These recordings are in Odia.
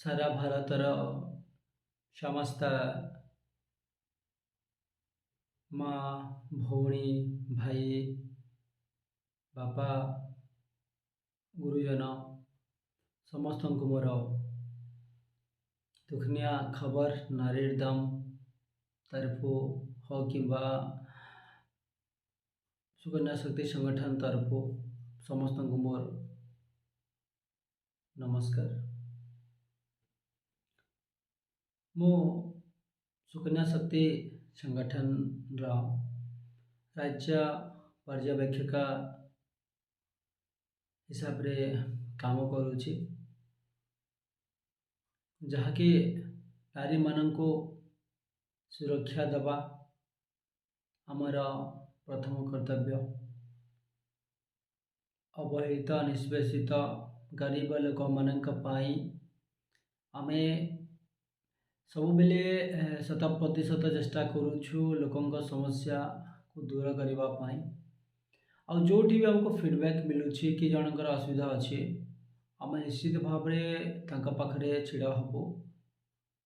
ସାରା ଭାରତର ସମସ୍ତ ମା, ଭଉଣୀ, ଭାଇ, ବାପା, ଗୁରୁଜନ ସମସ୍ତଙ୍କୁ ମୋର ଦୁଃଖନିଆ ଖବର ନାରୀର ଦମ ତରଫୁ हो କିମ୍ବା ସୁକନ୍ୟା ଶକ୍ତି ସଂଗଠନ ତରଫୁ ସମସ୍ତଙ୍କୁ ମୋର ନମସ୍କାର। ମୁଁ ସୁକନ୍ୟା ଶକ୍ତି ସଂଗଠନର ରାଜ୍ୟ ପର୍ଯ୍ୟବେକ୍ଷକ ହିସାବରେ କାମ କରୁଛି, ଯାହାକି ନାରୀମାନଙ୍କୁ ସୁରକ୍ଷା ଦେବା ଆମର ପ୍ରଥମ କର୍ତ୍ତବ୍ୟ। ଅବହେଳିତ ନିଷ୍ପେଷିତ ଗରିବ ଲୋକମାନଙ୍କ ପାଇଁ ଆମେ ସବୁବେଳେ 100% ଚେଷ୍ଟା କରୁଛୁ ଲୋକଙ୍କ ସମସ୍ୟାକୁ ଦୂର କରିବା ପାଇଁ। ଆଉ ଯେଉଁଠି ବି ଆମକୁ ଫିଡ଼ବ୍ୟାକ୍ ମିଳୁଛି କି ଜଣଙ୍କର ଅସୁବିଧା ଅଛି, ଆମେ ନିଶ୍ଚିତ ଭାବରେ ତାଙ୍କ ପାଖରେ ଛିଡ଼ା ହେବୁ।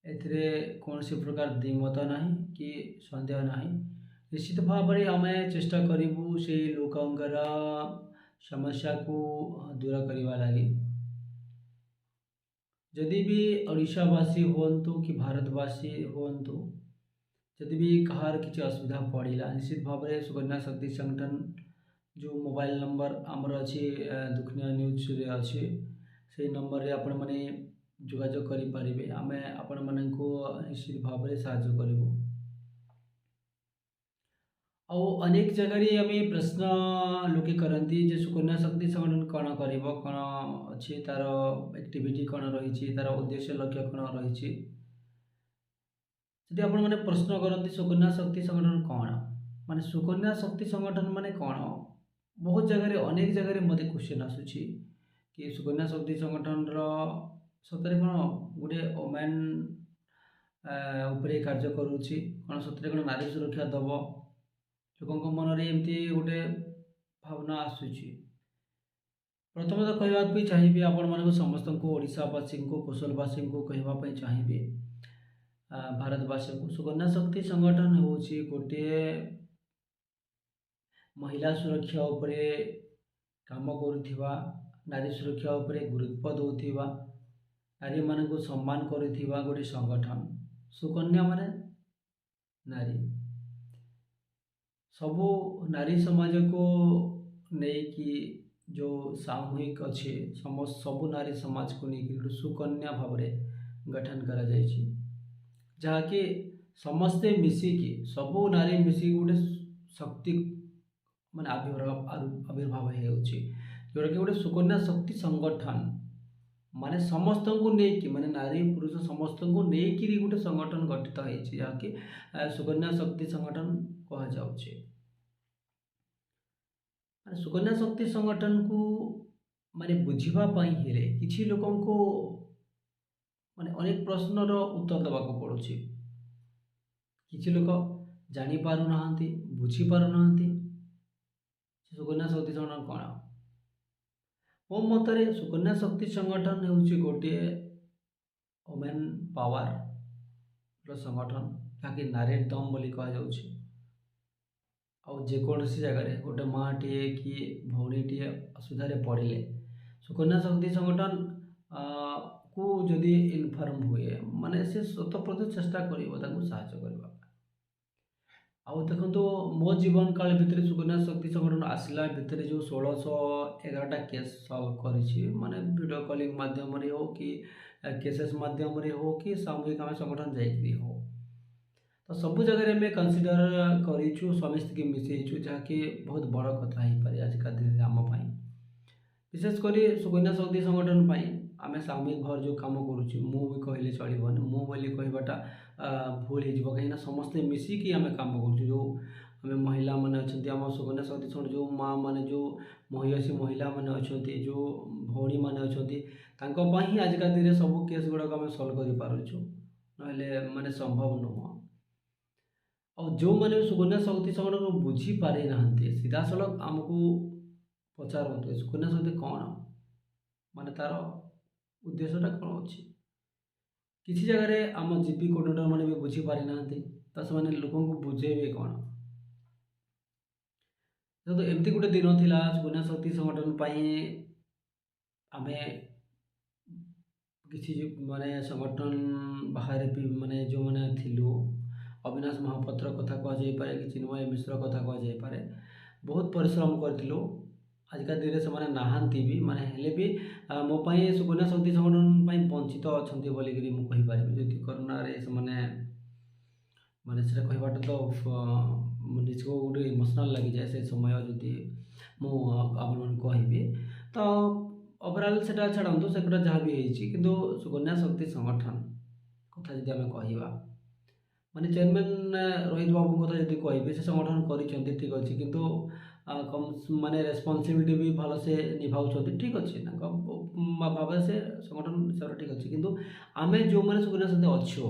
ଏଥିରେ କୌଣସି ପ୍ରକାର ଦ୍ୱିମତ ନାହିଁ କି ସନ୍ଦେହ ନାହିଁ। ନିଶ୍ଚିତ ଭାବରେ ଆମେ ଚେଷ୍ଟା କରିବୁ ସେଇ ଲୋକଙ୍କର ସମସ୍ୟାକୁ ଦୂର କରିବା ଲାଗି। ଯଦି ବି ଓଡ଼ିଶାବାସୀ ହୁଅନ୍ତୁ କି ଭାରତବାସୀ ହୁଅନ୍ତୁ, ଯଦି ବି କାହାର କିଛି ଅସୁବିଧା ପଡ଼ିଲା, ନିଶ୍ଚିତ ଭାବରେ ସୁକନ୍ୟା ଶକ୍ତି ସଂଗଠନ ଯେଉଁ ମୋବାଇଲ ନମ୍ବର ଆମର ଅଛି ଦୁଃଖନିଆ ନ୍ୟୁଜ୍ରେ ଅଛି, ସେଇ ନମ୍ବରରେ ଆପଣମାନେ ଯୋଗାଯୋଗ କରିପାରିବେ। ଆମେ ଆପଣମାନଙ୍କୁ ନିଶ୍ଚିତ ଭାବରେ ସାହାଯ୍ୟ କରିବୁ। ଆଉ ଅନେକ ଜାଗାରେ ଆମେ ପ୍ରଶ୍ନ ଲୋକେ କରନ୍ତି ଯେ ସୁକନ୍ୟା ଶକ୍ତି ସଂଗଠନ କ'ଣ କରିବ, କ'ଣ ଅଛି, ତା'ର ଆକ୍ଟିଭିଟି କ'ଣ ରହିଛି, ତା'ର ଉଦ୍ଦେଶ୍ୟ ଲକ୍ଷ୍ୟ କ'ଣ ରହିଛି। ଯଦି ଆପଣମାନେ ପ୍ରଶ୍ନ କରନ୍ତି ସୁକନ୍ୟା ଶକ୍ତି ସଂଗଠନ କ'ଣ, ମାନେ ସୁକନ୍ୟା ଶକ୍ତି ସଂଗଠନ ମାନେ କ'ଣ, ବହୁତ ଜାଗାରେ ଅନେକ ଜାଗାରେ ମୋତେ କ୍ୱେଶ୍ଚନ୍ ଆସୁଛି କି ସୁକନ୍ୟା ଶକ୍ତି ସଂଗଠନର ସତରେ କ'ଣ ଗୋଟେ ଓମେନ୍ ଉପରେ କାର୍ଯ୍ୟ କରୁଛି, କ'ଣ ସତରେ କ'ଣ ନାରୀ ସୁରକ୍ଷା ଦେବ, ଲୋକଙ୍କ ମନରେ ଏମିତି ଗୋଟେ ଭାବନା ଆସୁଛି। ପ୍ରଥମେ ତ କହିବା ପାଇଁ ଚାହିଁବି ଆପଣମାନଙ୍କୁ ସମସ୍ତଙ୍କୁ, ଓଡ଼ିଶାବାସୀଙ୍କୁ, କୋଶଲବାସୀଙ୍କୁ କହିବା ପାଇଁ ଚାହିଁବି, ଭାରତବାସୀଙ୍କୁ, ସୁକନ୍ୟା ଶକ୍ତି ସଂଗଠନ ହେଉଛି ଗୋଟିଏ ମହିଳା ସୁରକ୍ଷା ଉପରେ କାମ କରୁଥିବା, ନାରୀ ସୁରକ୍ଷା ଉପରେ ଗୁରୁତ୍ୱ ଦେଉଥିବା, ନାରୀମାନଙ୍କୁ ସମ୍ମାନ କରୁଥିବା ଗୋଟିଏ ସଂଗଠନ। ସୁକନ୍ୟା ମାନେ ନାରୀ, ସବୁ ନାରୀ ସମାଜକୁ ନେଇକି ଯେଉଁ ସାମୂହିକ ଅଛି, ସବୁ ନାରୀ ସମାଜକୁ ନେଇକି ଗୋଟେ ସୁକନ୍ୟା ଭାବରେ ଗଠନ କରାଯାଇଛି, ଯାହାକି ସମସ୍ତେ ମିଶିକି, ସବୁ ନାରୀ ମିଶିକି ଗୋଟେ ଶକ୍ତି ମାନେ ଆବିର୍ଭାବ ହେଉଛି, ଯେଉଁଟାକି ଗୋଟେ ସୁକନ୍ୟା ଶକ୍ତି ସଂଗଠନ ମାନେ ସମସ୍ତଙ୍କୁ ନେଇକି, ମାନେ ନାରୀ ପୁରୁଷ ସମସ୍ତଙ୍କୁ ନେଇକିରି ଗୋଟେ ସଂଗଠନ ଗଠିତ ହେଇଛି, ଯାହାକି ସୁକନ୍ୟା ଶକ୍ତି ସଂଗଠନ କୁହାଯାଉଛି। ମାନେ ସୁକନ୍ୟା ଶକ୍ତି ସଂଗଠନକୁ ମାନେ ବୁଝିବା ପାଇଁ ହେଲେ କିଛି ଲୋକଙ୍କୁ ମାନେ ଅନେକ ପ୍ରଶ୍ନର ଉତ୍ତର ଦେବାକୁ ପଡ଼ୁଛି। କିଛି ଲୋକ ଜାଣିପାରୁନାହାନ୍ତି, ବୁଝିପାରୁନାହାନ୍ତି ସୁକନ୍ୟା ଶକ୍ତି ସଂଗଠନ କ'ଣ। ମୋ ମତରେ ସୁକନ୍ୟା ଶକ୍ତି ସଂଗଠନ ହେଉଛି ଗୋଟିଏ ଓମେନ୍ ପାୱାରର ସଂଗଠନ, ଯାହାକି ନାରୀର ଦମ ବୋଲି କୁହାଯାଉଛି। ଆଉ ଯେକୌଣସି ଜାଗାରେ ଗୋଟେ ମାଆଟିଏ କି ଭଉଣୀଟିଏ ଅସୁବିଧାରେ ପଡ଼ିଲେ ସୁକନ୍ୟା ଶକ୍ତି ସଂଗଠନ କୁ ଯଦି ଇନଫର୍ମ ହୁଏ, ମାନେ ସେ ଶତପ୍ରତିଶତ ଚେଷ୍ଟା କରିବ ତାଙ୍କୁ ସାହାଯ୍ୟ କରିବା। ଆଉ ଦେଖନ୍ତୁ, ମୋ ଜୀବନ କାଳ ଭିତରେ ସୁକନ୍ୟା ଶକ୍ତି ସଂଗଠନ ଆସିଲା ଭିତରେ ଯେଉଁ 1611ଟା କେସ୍ ସଲ୍ଭ କରିଛି, ମାନେ ଭିଡ଼ିଓ କଲିଂ ମାଧ୍ୟମରେ ହେଉ କି କେସେସ୍ ମାଧ୍ୟମରେ ହେଉ କି ସାମୂହିକ ଆମେ ସଂଗଠନ ଯାଇକରି ହେଉ, ତ ସବୁ ଜାଗାରେ ଆମେ କନସିଡର କରିଛୁ, ସମସ୍ତଙ୍କୁ ମିଶାଇଛୁ, ଯାହାକି ବହୁତ ବଡ଼ କଥା ହେଇପାରେ ଆଜିକା ଦିନରେ ଆମ ପାଇଁ। ବିଶେଷ କରି ସୁକନ୍ୟା ଶକ୍ତି ସଂଗଠନ ପାଇଁ ଆମେ ସାମୂହିକ ଭାବରେ ଯେଉଁ କାମ କରୁଛୁ, ମୁଁ ବି କହିଲେ ଚଳିବନି, ମୁଁ ବୋଲି କହିବାଟା ଭୁଲ ହେଇଯିବ, କାହିଁକିନା ସମସ୍ତେ ମିଶିକି ଆମେ କାମ କରୁଛୁ। ଯେଉଁ ଆମେ ମହିଳାମାନେ ଅଛନ୍ତି, ଆମ ସୁକନ୍ୟା ଶକ୍ତି ସଂଗଠନ ଯେଉଁ ମାଆ ମାନେ, ଯେଉଁ ମହିୟସୀ ମହିଳାମାନେ ଅଛନ୍ତି, ଯେଉଁ ଭଉଣୀମାନେ ଅଛନ୍ତି, ତାଙ୍କ ପାଇଁ ହିଁ ଆଜିକା ଦିନରେ ସବୁ କେସ୍ ଗୁଡ଼ାକ ଆମେ ସଲ୍ଭ କରିପାରୁଛୁ, ନହେଲେ ମାନେ ସମ୍ଭବ ନୁହଁ। ଆଉ ଯେଉଁମାନେ ସୁକନ୍ୟା ଶକ୍ତି ସଂଗଠନକୁ ବୁଝିପାରିନାହାନ୍ତି, ସିଧାସଳଖ ଆମକୁ ପଚାରନ୍ତୁ ସୁକନ୍ୟା ଶକ୍ତି କ'ଣ, ମାନେ ତା'ର ଉଦ୍ଦେଶ୍ୟଟା କ'ଣ ଅଛି। କିଛି ଜାଗାରେ ଆମ ଜିପି କୋର୍ଡିନେଟର ମାନେ ବି ବୁଝିପାରିନାହାନ୍ତି, ତ ସେମାନେ ଲୋକଙ୍କୁ ବୁଝେଇବେ କ'ଣ? ଦେଖନ୍ତୁ ଏମିତି ଗୋଟେ ଦିନ ଥିଲା ସୁକନ୍ୟା ଶକ୍ତି ସଂଗଠନ ପାଇଁ ଆମେ କିଛି ମାନେ ସଂଗଠନ ବାହାରେ ବି ମାନେ ଯେଉଁମାନେ ଥିଲୁ, ଅବିନାଶ ମହାପାତ୍ର କଥା କୁହାଯାଇପାରେ କି ଚିନ୍ମୟ ମିଶ୍ର କଥା କୁହାଯାଇପାରେ, ବହୁତ ପରିଶ୍ରମ କରିଥିଲୁ। ଆଜିକା ଦିନରେ ସେମାନେ ନାହାନ୍ତି ବି, ମାନେ ହେଲେ ବି ମୋ ପାଇଁ ସୁକନ୍ୟା ଶକ୍ତି ସଂଗଠନ ପାଇଁ ବଞ୍ଚିତ ଅଛନ୍ତି ବୋଲିକିରି ମୁଁ କହିପାରିବି। ଯଦି କରୋନାରେ ସେମାନେ ମାନେ ସେଟା କହିବାଟା ତ ନିଜକୁ ଗୋଟେ ଇମୋସନାଲ୍ ଲାଗିଯାଏ ସେ ସମୟ ଯଦି ମୁଁ ଆପଣମାନଙ୍କୁ କହିବି। ତ ଓଭରାଲ୍ ସେଟା ଛାଡ଼ନ୍ତୁ, ସେଗୁଡ଼ା ଯାହା ବି ହେଇଛି, କିନ୍ତୁ ସୁକନ୍ୟା ଶକ୍ତି ସଂଗଠନ କଥା ଯଦି ଆମେ କହିବା, ମାନେ ଚେୟାରମ୍ୟାନ୍ ରୋହିତ ବାବୁଙ୍କ କଥା ଯଦି କହିବେ, ସେ ସଂଗଠନ କରିଛନ୍ତି ଠିକ୍ ଅଛି, କିନ୍ତୁ ମାନେ ରେସ୍ପନ୍ସିବିଲିଟି ବି ଭଲସେ ନିଭାଉଛନ୍ତି, ଠିକ୍ ଅଛି, ତାଙ୍କ ଭାବରେ ସେ ସଂଗଠନ ହିସାବରେ ଠିକ୍ ଅଛି। କିନ୍ତୁ ଆମେ ଯେଉଁମାନେ ସୁକନ୍ୟା ଶକ୍ତି ଅଛୁ,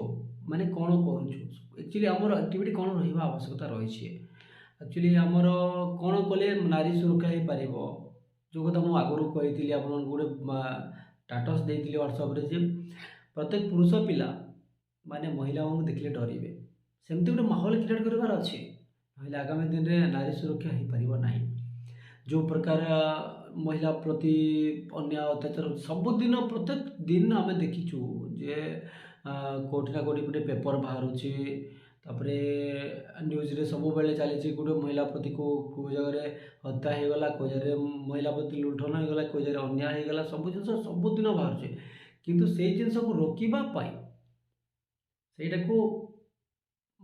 ମାନେ କ'ଣ କରୁଛୁ, ଆକ୍ଚୁଆଲି ଆମର ଆକ୍ଟିଭିଟି କ'ଣ ରହିବା ଆବଶ୍ୟକତା ରହିଛି, ଆକ୍ଚୁଆଲି ଆମର କ'ଣ କଲେ ନାରୀ ସୁରକ୍ଷା ହେଇପାରିବ, ଯେଉଁ କଥା ମୁଁ ଆଗରୁ କହିଥିଲି ଆପଣଙ୍କୁ, ଗୋଟେ ଷ୍ଟାଟସ୍ ଦେଇଥିଲି ହ୍ୱାଟ୍ସଆପ୍ରେ ଯେ ପ୍ରତ୍ୟେକ ପୁରୁଷ ପିଲା ମାନେ ମହିଳାମାନଙ୍କୁ ଦେଖିଲେ ଡରିବେ, ସେମିତି ଗୋଟେ ମାହୋଲ କ୍ରିଏଟ୍ କରିବାର ଅଛି, ନହେଲେ ଆଗାମୀ ଦିନରେ ନାରୀ ସୁରକ୍ଷା ହେଇପାରିବ ନାହିଁ। ଯେଉଁ ପ୍ରକାର ମହିଳା ପ୍ରତି ଅନ୍ୟାୟ ଅତ୍ୟାଚାର ସବୁଦିନ ପ୍ରତ୍ୟେକ ଦିନ ଆମେ ଦେଖିଛୁ ଯେ କେଉଁଠି ନା କେଉଁଠି ଗୋଟେ ପେପର୍ ବାହାରୁଛି, ତାପରେ ନ୍ୟୁଜ୍ରେ ସବୁବେଳେ ଚାଲିଛି ଗୋଟେ ମହିଳା ପ୍ରତି କେଉଁ ଜାଗାରେ ହତ୍ୟା ହେଇଗଲା, କେଉଁ ଜାଗାରେ ମହିଳା ପ୍ରତି ଲୁଣ୍ଠନ ହେଇଗଲା, କେଉଁ ଜାଗାରେ ଅନ୍ୟାୟ ହେଇଗଲା, ସବୁ ଜିନିଷ ସବୁଦିନ ବାହାରୁଛି। କିନ୍ତୁ ସେଇ ଜିନିଷକୁ ରୋକିବା ପାଇଁ, ସେଇଟାକୁ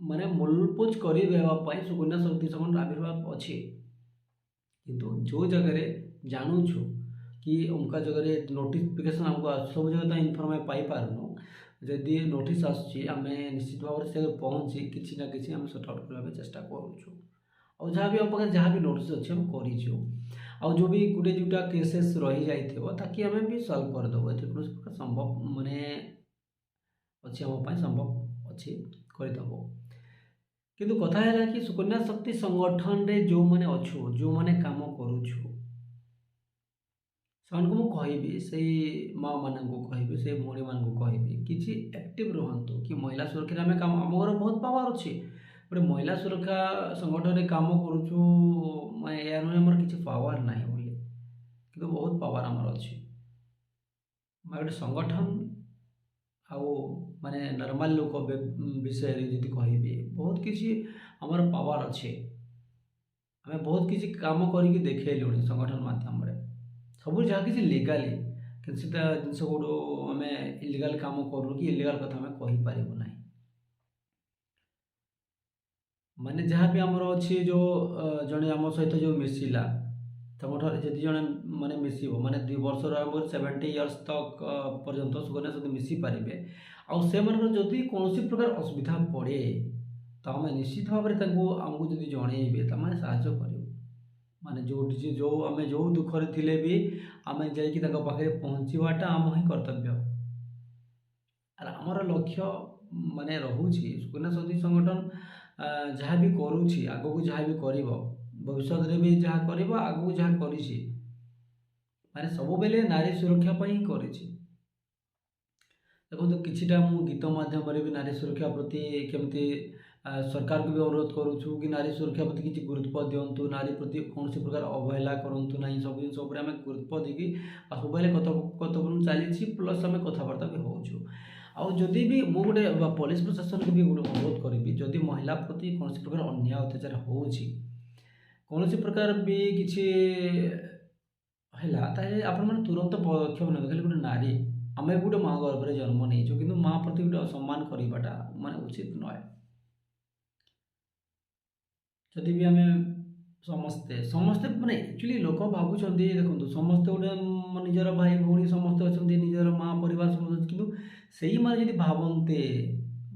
ମାନେ ମୂଳପୋଛ କରିଦେବା ପାଇଁ ସୁକନ୍ୟା ଶକ୍ତି ସଂଗଠନ ଆବିର୍ଭାବ ଅଛି। କିନ୍ତୁ ଯେଉଁ ଜାଗାରେ ଜାଣୁଛୁ କି ଅମୁକା ଜାଗାରେ ନୋଟିଫିକେସନ୍ ଆମକୁ ସବୁ ଜାଗାରେ ତ ଇନଫର୍ମ ପାଇପାରୁନୁ, ଯଦି ନୋଟିସ୍ ଆସୁଛି ଆମେ ନିଶ୍ଚିତ ଭାବରେ ସେ ପହଞ୍ଚି କିଛି ନା କିଛି ଆମେ ସର୍ଟ ଆଉଟ୍ କରିବା ପାଇଁ ଚେଷ୍ଟା କରୁଛୁ। ଆଉ ଯାହା ବି ଆମ ପାଖରେ ଯାହା ବି ନୋଟିସ୍ ଅଛି ଆମେ କରିଛୁ, ଆଉ ଯେଉଁ ବି ଗୋଟେ ଯେଉଁଟା କେସେସ୍ ରହିଯାଇଥିବ ତାକି ଆମେ ବି ସଲ୍ଭ କରିଦେବୁ, ଏଥିରେ କୌଣସି ପ୍ରକାର ସମ୍ଭବ ମାନେ ଅଛି, ଆମ ପାଇଁ ସମ୍ଭବ ଅଛି, କରିଦେବୁ। କିନ୍ତୁ କଥା ହେଲା କି ସୁକନ୍ୟା ଶକ୍ତି ସଂଗଠନରେ ଯେଉଁମାନେ ଅଛୁ, ଯେଉଁମାନେ କାମ କରୁଛୁ, ସେମାନଙ୍କୁ ମୁଁ କହିବି, ସେଇ ମାଆମାନଙ୍କୁ କହିବି, ସେଇ ଭଉଣୀମାନଙ୍କୁ କହିବି, କିଛି ଆକ୍ଟିଭ୍ ରୁହନ୍ତୁ କି ମହିଳା ସୁରକ୍ଷାରେ ଆମେ କାମ, ଆମ ଘର ବହୁତ ପାୱାର ଅଛି, ଗୋଟେ ମହିଳା ସୁରକ୍ଷା ସଂଗଠନରେ କାମ କରୁଛୁ, ମାନେ ଏହା ନୁହେଁ ଆମର କିଛି ପାୱାର ନାହିଁ ବୋଲି, କିନ୍ତୁ ବହୁତ ପାୱାର ଆମର ଅଛି। ଗୋଟେ ସଂଗଠନ ଆଉ ମାନେ ନର୍ମାଲ୍ ଲୋକ ବିଷୟରେ ଯଦି କହିବି, ବହୁତ କିଛି ଆମର ପାୱାର ଅଛି, ଆମେ ବହୁତ କିଛି କାମ କରିକି ଦେଖେଇଲୁଣି ସଂଗଠନ ମାଧ୍ୟମରେ, ସବୁ ଯାହା କିଛି ଲିଗାଲି, କିଛିଟା ଜିନିଷ ଗୁଡ଼ୁ ଆମେ ଇଲିଗାଲ୍ କାମ କରୁନୁ କି ଇଲିଗାଲ୍ କଥା ଆମେ କହିପାରିବୁ ନାହିଁ। ମାନେ ଯାହା ବି ଆମର ଅଛି, ଯେଉଁ ଜଣେ ଆମ ସହିତ ଯେଉଁ ମିଶିଲା, ତାଙ୍କଠାରୁ ଯଦି ଜଣେ ମାନେ ମିଶିବ, ମାନେ 2 ବର୍ଷର ଆମ 70 ଇୟର୍ସ ତକ୍ ପର୍ଯ୍ୟନ୍ତ ସୁକନ୍ୟା ସହିତ ମିଶିପାରିବେ, ଆଉ ସେମାନଙ୍କର ଯଦି କୌଣସି ପ୍ରକାର ଅସୁବିଧା ପଡ଼େ, ତ ଆମେ ନିଶ୍ଚିତ ଭାବରେ ତାଙ୍କୁ ଆମକୁ ଯଦି ଜଣେଇବେ, ତାମାନେ ସାହାଯ୍ୟ କରିବୁ। ମାନେ ଯେଉଁ ଆମେ ଯେଉଁ ଦୁଃଖରେ ଥିଲେ ବି ଆମେ ଯାଇକି ତାଙ୍କ ପାଖରେ ପହଞ୍ଚିବାଟା ଆମ ହିଁ କର୍ତ୍ତବ୍ୟ। ଆରେ ଆମର ଲକ୍ଷ୍ୟ ମାନେ ରହୁଛି ସୁକନ୍ୟା ଶକ୍ତି ସଂଗଠନ ଯାହା ବି କରୁଛି, ଆଗକୁ ଯାହା ବି କରିବ, ଭବିଷ୍ୟତରେ ବି ଯାହା କରିବ, ଆଗକୁ ଯାହା କରିଛି, ମାନେ ସବୁବେଳେ ନାରୀ ସୁରକ୍ଷା ପାଇଁ ହିଁ କରିଛି। ଦେଖନ୍ତୁ କିଛିଟା ମୁଁ ଗୀତ ମାଧ୍ୟମରେ ବି ନାରୀ ସୁରକ୍ଷା ପ୍ରତି କେମିତି ସରକାରକୁ ବି ଅନୁରୋଧ କରୁଛୁ କି ନାରୀ ସୁରକ୍ଷା ପ୍ରତି କିଛି ଗୁରୁତ୍ୱ ଦିଅନ୍ତୁ, ନାରୀ ପ୍ରତି କୌଣସି ପ୍ରକାର ଅବହେଳା କରନ୍ତୁ ନାହିଁ, ସବୁ ଜିନିଷ ଉପରେ ଆମେ ଗୁରୁତ୍ୱ ଦେଇକି ଆଉ ସବୁବେଳେ କର୍ତ୍ତବ୍ୟ ଚାଲିଛି, ପ୍ଲସ୍ ଆମେ କଥାବାର୍ତ୍ତା ବି ହେଉଛୁ। ଆଉ ଯଦି ବି ମୁଁ ଗୋଟେ ପୋଲିସ ପ୍ରଶାସନକୁ ବି ଗୋଟେ ଅନୁରୋଧ କରିବି, ଯଦି ମହିଳା ପ୍ରତି କୌଣସି ପ୍ରକାର ଅନ୍ୟାୟ ଅତ୍ୟାଚାର ହେଉଛି, କୌଣସି ପ୍ରକାର ବି କିଛି ହେଲା, ତାହେଲେ ଆପଣମାନେ ତୁରନ୍ତ ପଦକ୍ଷେପ ନେବେ। ଖାଲି ଗୋଟେ ନାରୀ, ଆମେ ବି ଗୋଟେ ମା ଗର୍ଭରେ ଜନ୍ମ ନେଇଛୁ, କିନ୍ତୁ ମା ପ୍ରତି ଗୋଟେ ଅସମ୍ମାନ କରିବାଟା ମାନେ ଉଚିତ ନୁହେଁ। ଯଦି ବି ଆମେ ସମସ୍ତେ ମାନେ ଆକ୍ଚୁଆଲି ଲୋକ ଭାବୁଛନ୍ତି, ଦେଖନ୍ତୁ ସମସ୍ତେ ଗୋଟେ ନିଜର ଭାଇ ଭଉଣୀ ସମସ୍ତେ ଅଛନ୍ତି, ନିଜର ମା ପରିବାର ସମସ୍ତେ ଅଛି, କିନ୍ତୁ ସେଇମାନେ ଯଦି ଭାବନ୍ତେ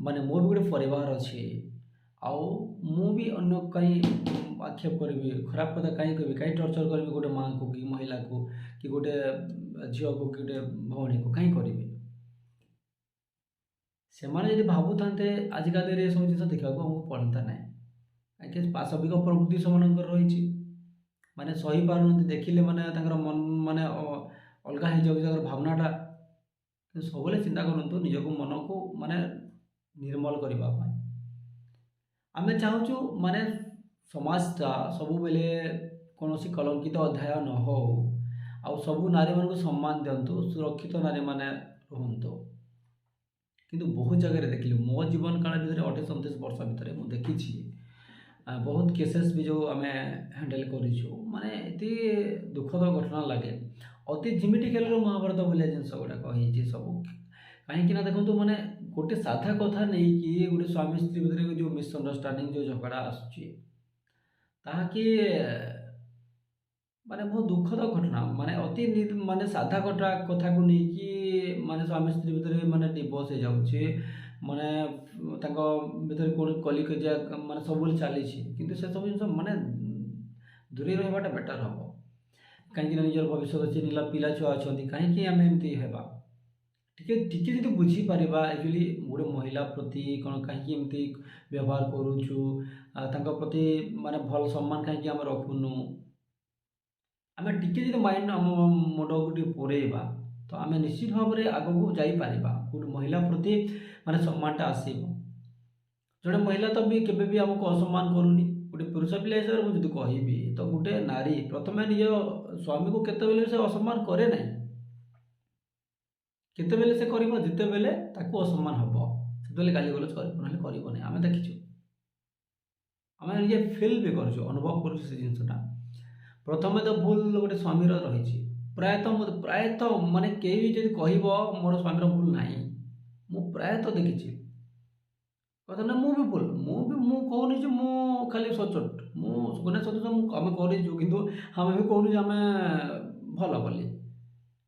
ମାନେ ମୋର ବି ଗୋଟେ ପରିବାର ଅଛି, ଆଉ ମୁଁ ବି ଅନ୍ୟ କାହିଁ ଆକ୍ଷେପ କରିବି, ଖରାପ କଥା କାହିଁ କହିବି, କାହିଁ ଟର୍ଚର୍ କରିବି ଗୋଟେ ମାଆକୁ କି ମହିଳାକୁ କି ଗୋଟେ ଝିଅକୁ କି ଗୋଟେ ଭଉଣୀକୁ କାହିଁ କରିବି? ସେମାନେ ଯଦି ଭାବୁଥାନ୍ତେ, ଆଜିକା ଦିନରେ ଏସବୁ ଜିନିଷ ଦେଖିବାକୁ ଆମକୁ ପଡ଼ନ୍ତା ନାହିଁ। କାହିଁକି ପାଶବିକ ପ୍ରକୃତି ସେମାନଙ୍କର ରହିଛି, ମାନେ ସହିପାରୁନାହାନ୍ତି, ଦେଖିଲେ ମାନେ ତାଙ୍କର ମନ ମାନେ ଅଲଗା ହେଇଯାଉଛି ତାଙ୍କର ଭାବନାଟା, ସବୁବେଳେ ଚିନ୍ତା କରନ୍ତୁ ନିଜକୁ ମନକୁ ମାନେ ନିର୍ମଳ କରିବା ପାଇଁ। ଆମେ ଚାହୁଁଛୁ ମାନେ ସମାଜଟା ସବୁବେଳେ କୌଣସି କଳଙ୍କିତ ଅଧ୍ୟାୟ ନ ହଉ, ଆଉ ସବୁ ନାରୀମାନଙ୍କୁ ସମ୍ମାନ ଦିଅନ୍ତୁ, ସୁରକ୍ଷିତ ନାରୀମାନେ ରୁହନ୍ତୁ। କିନ୍ତୁ ବହୁତ ଜାଗାରେ ଦେଖିଲି ମୋ ଜୀବନ କାଳ ଭିତରେ 28-29 ବର୍ଷ ଭିତରେ ମୁଁ ଦେଖିଛି ବହୁତ କେସେସ୍ ବି ଯେଉଁ ଆମେ ହ୍ୟାଣ୍ଡେଲ୍ କରିଛୁ, ମାନେ ଏତେ ଦୁଃଖଦ ଘଟଣା ଲାଗେ। ଅତି ଜିମିଟି ଖେଳରୁ ମହାଭାରତ ଭଳିଆ ଜିନିଷ ଗୁଡ଼ାକ ହେଇଛି ସବୁ। କାହିଁକି ନା ଦେଖନ୍ତୁ, ମାନେ ଗୋଟେ ସାଧା କଥା ନେଇକି ଗୋଟେ ସ୍ୱାମୀ ସ୍ତ୍ରୀ ଭିତରେ ଯେଉଁ ମିସ୍ଅଣ୍ଡରଷ୍ଟାଣ୍ଡିଂ, ଯେଉଁ ଝଗଡ଼ା ଆସୁଛି, ତାହାକି ମାନେ ବହୁତ ଦୁଃଖଦ ଘଟଣା। ମାନେ ଅତି ମାନେ ସାଧା କଥାକୁ ନେଇକି ମାନେ ସ୍ୱାମୀ ସ୍ତ୍ରୀ ଭିତରେ ମାନେ ଡିଭୋର୍ସ ହେଇଯାଉଛି, ମାନେ ତାଙ୍କ ଭିତରେ କୌଣସି କଲିକଜିଆ ମାନେ ସବୁବେଳେ ଚାଲିଛି। କିନ୍ତୁ ସେସବୁ ଜିନିଷ ମାନେ ଦୂରେଇ ରହିବାଟା ବେଟର୍ ହେବ। କାହିଁକିନା ନିଜର ଭବିଷ୍ୟତ ଅଛି, ପିଲା ଛୁଆ ଅଛନ୍ତି, କାହିଁକି ଆମେ ଏମିତି ହେବା? ଟିକେ ଟିକେ ଯଦି ବୁଝିପାରିବା ଆକ୍ଚୁଆଲି ଗୋଟେ ମହିଳା ପ୍ରତି କ'ଣ କାହିଁକି ଏମିତି ବ୍ୟବହାର କରୁଛୁ, ତାଙ୍କ ପ୍ରତି ମାନେ ଭଲ ସମ୍ମାନ କାହିଁକି ଆମେ ରଖୁନୁ, ଆମେ ଟିକେ ଯଦି ମାଇଣ୍ଡ ଆମ ମୁଣ୍ଡକୁ ଟିକେ ପୁରେଇବା, ତ ଆମେ ନିଶ୍ଚିତ ଭାବରେ ଆଗକୁ ଯାଇପାରିବା। ଗୋଟେ ମହିଳା ପ୍ରତି ମାନେ ସମ୍ମାନଟା ଆସିବ। ଜଣେ ମହିଳା ତ ବି କେବେ ବି ଆମକୁ ଅସମ୍ମାନ କରୁନି। ଗୋଟେ ପୁରୁଷ ପିଲା ହିସାବରେ ମୁଁ ଯଦି କହିବି, ତ ଗୋଟେ ନାରୀ ପ୍ରଥମେ ନିଜ ସ୍ୱାମୀକୁ କେତେବେଳେ ସେ ଅସମ୍ମାନ କରେ ନାହିଁ। କେତେବେଳେ ସେ କରିବ? ଯେତେବେଳେ ତାକୁ ଅସମ୍ମାନ ହେବ, ସେତେବେଳେ ଗାଳିଗୁଲଜ କରିବ, ନହେଲେ କରିବନି। ଆମେ ଦେଖିଛୁ, ଆମେ ନିଜେ ଫିଲ୍ ବି କରୁଛୁ, ଅନୁଭବ କରୁଛୁ ସେ ଜିନିଷଟା। ପ୍ରଥମେ ତ ଭୁଲ ଗୋଟେ ସ୍ୱାମୀର ରହିଛି। ପ୍ରାୟତଃ ମାନେ କେହି ବି ଯଦି କହିବ ମୋର ସ୍ୱାମୀର ଭୁଲ ନାହିଁ, ମୁଁ ପ୍ରାୟତଃ ଦେଖିଛି କଥା ନା, ମୁଁ କହୁନି ଯେ ମୁଁ ଖାଲି ସଚୋଟ, ମୁଁ ଆମେ କରିଛୁ, କିନ୍ତୁ ଆମେ ବି କହୁନି ଯେ ଆମେ ଭଲ ବୋଲି।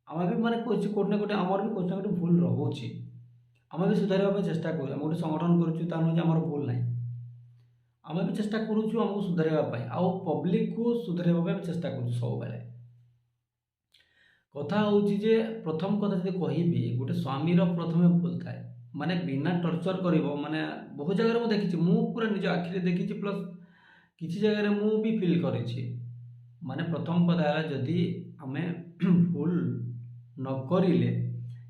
ଆମେ ବି ମାନେ କୋଉଠି ନା କୋଉଠି ଆମର ବି କୋଉଠି ନା କୋଉଠି ଭୁଲ ରହୁଛି। ଆମେ ବି ସୁଧାରିବା ପାଇଁ ଚେଷ୍ଟା କରୁଛୁ। ଆମେ ଗୋଟେ ସଂଗଠନ କରୁଛୁ, ତା ନୁହେଁ ଯେ ଆମର ଭୁଲ ନାହିଁ। ଆମେ ବି ଚେଷ୍ଟା କରୁଛୁ ଆମକୁ ସୁଧାରିବା ପାଇଁ, ଆଉ ପବ୍ଲିକକୁ ସୁଧାରିବା ପାଇଁ ଆମେ ଚେଷ୍ଟା କରୁଛୁ ସବୁବେଳେ। କଥା ହେଉଛି ଯେ ପ୍ରଥମ କଥା ଯଦି କହିବି, ଗୋଟେ ସ୍ୱାମୀର ପ୍ରଥମେ ଭୁଲ ଥାଏ, ମାନେ ବିନା ଟର୍ଚର କରିବ। ମାନେ ବହୁତ ଜାଗାରେ ମୁଁ ଦେଖିଛି, ମୁଁ ପୁରା ନିଜ ଆଖିରେ ଦେଖିଛି, ପ୍ଲସ୍ କିଛି ଜାଗାରେ ମୁଁ ବି ଫିଲ୍ କରିଛି। ମାନେ ପ୍ରଥମ କଥା ହେଲା, ଯଦି ଆମେ ଭୁଲ ନ କରିଲେ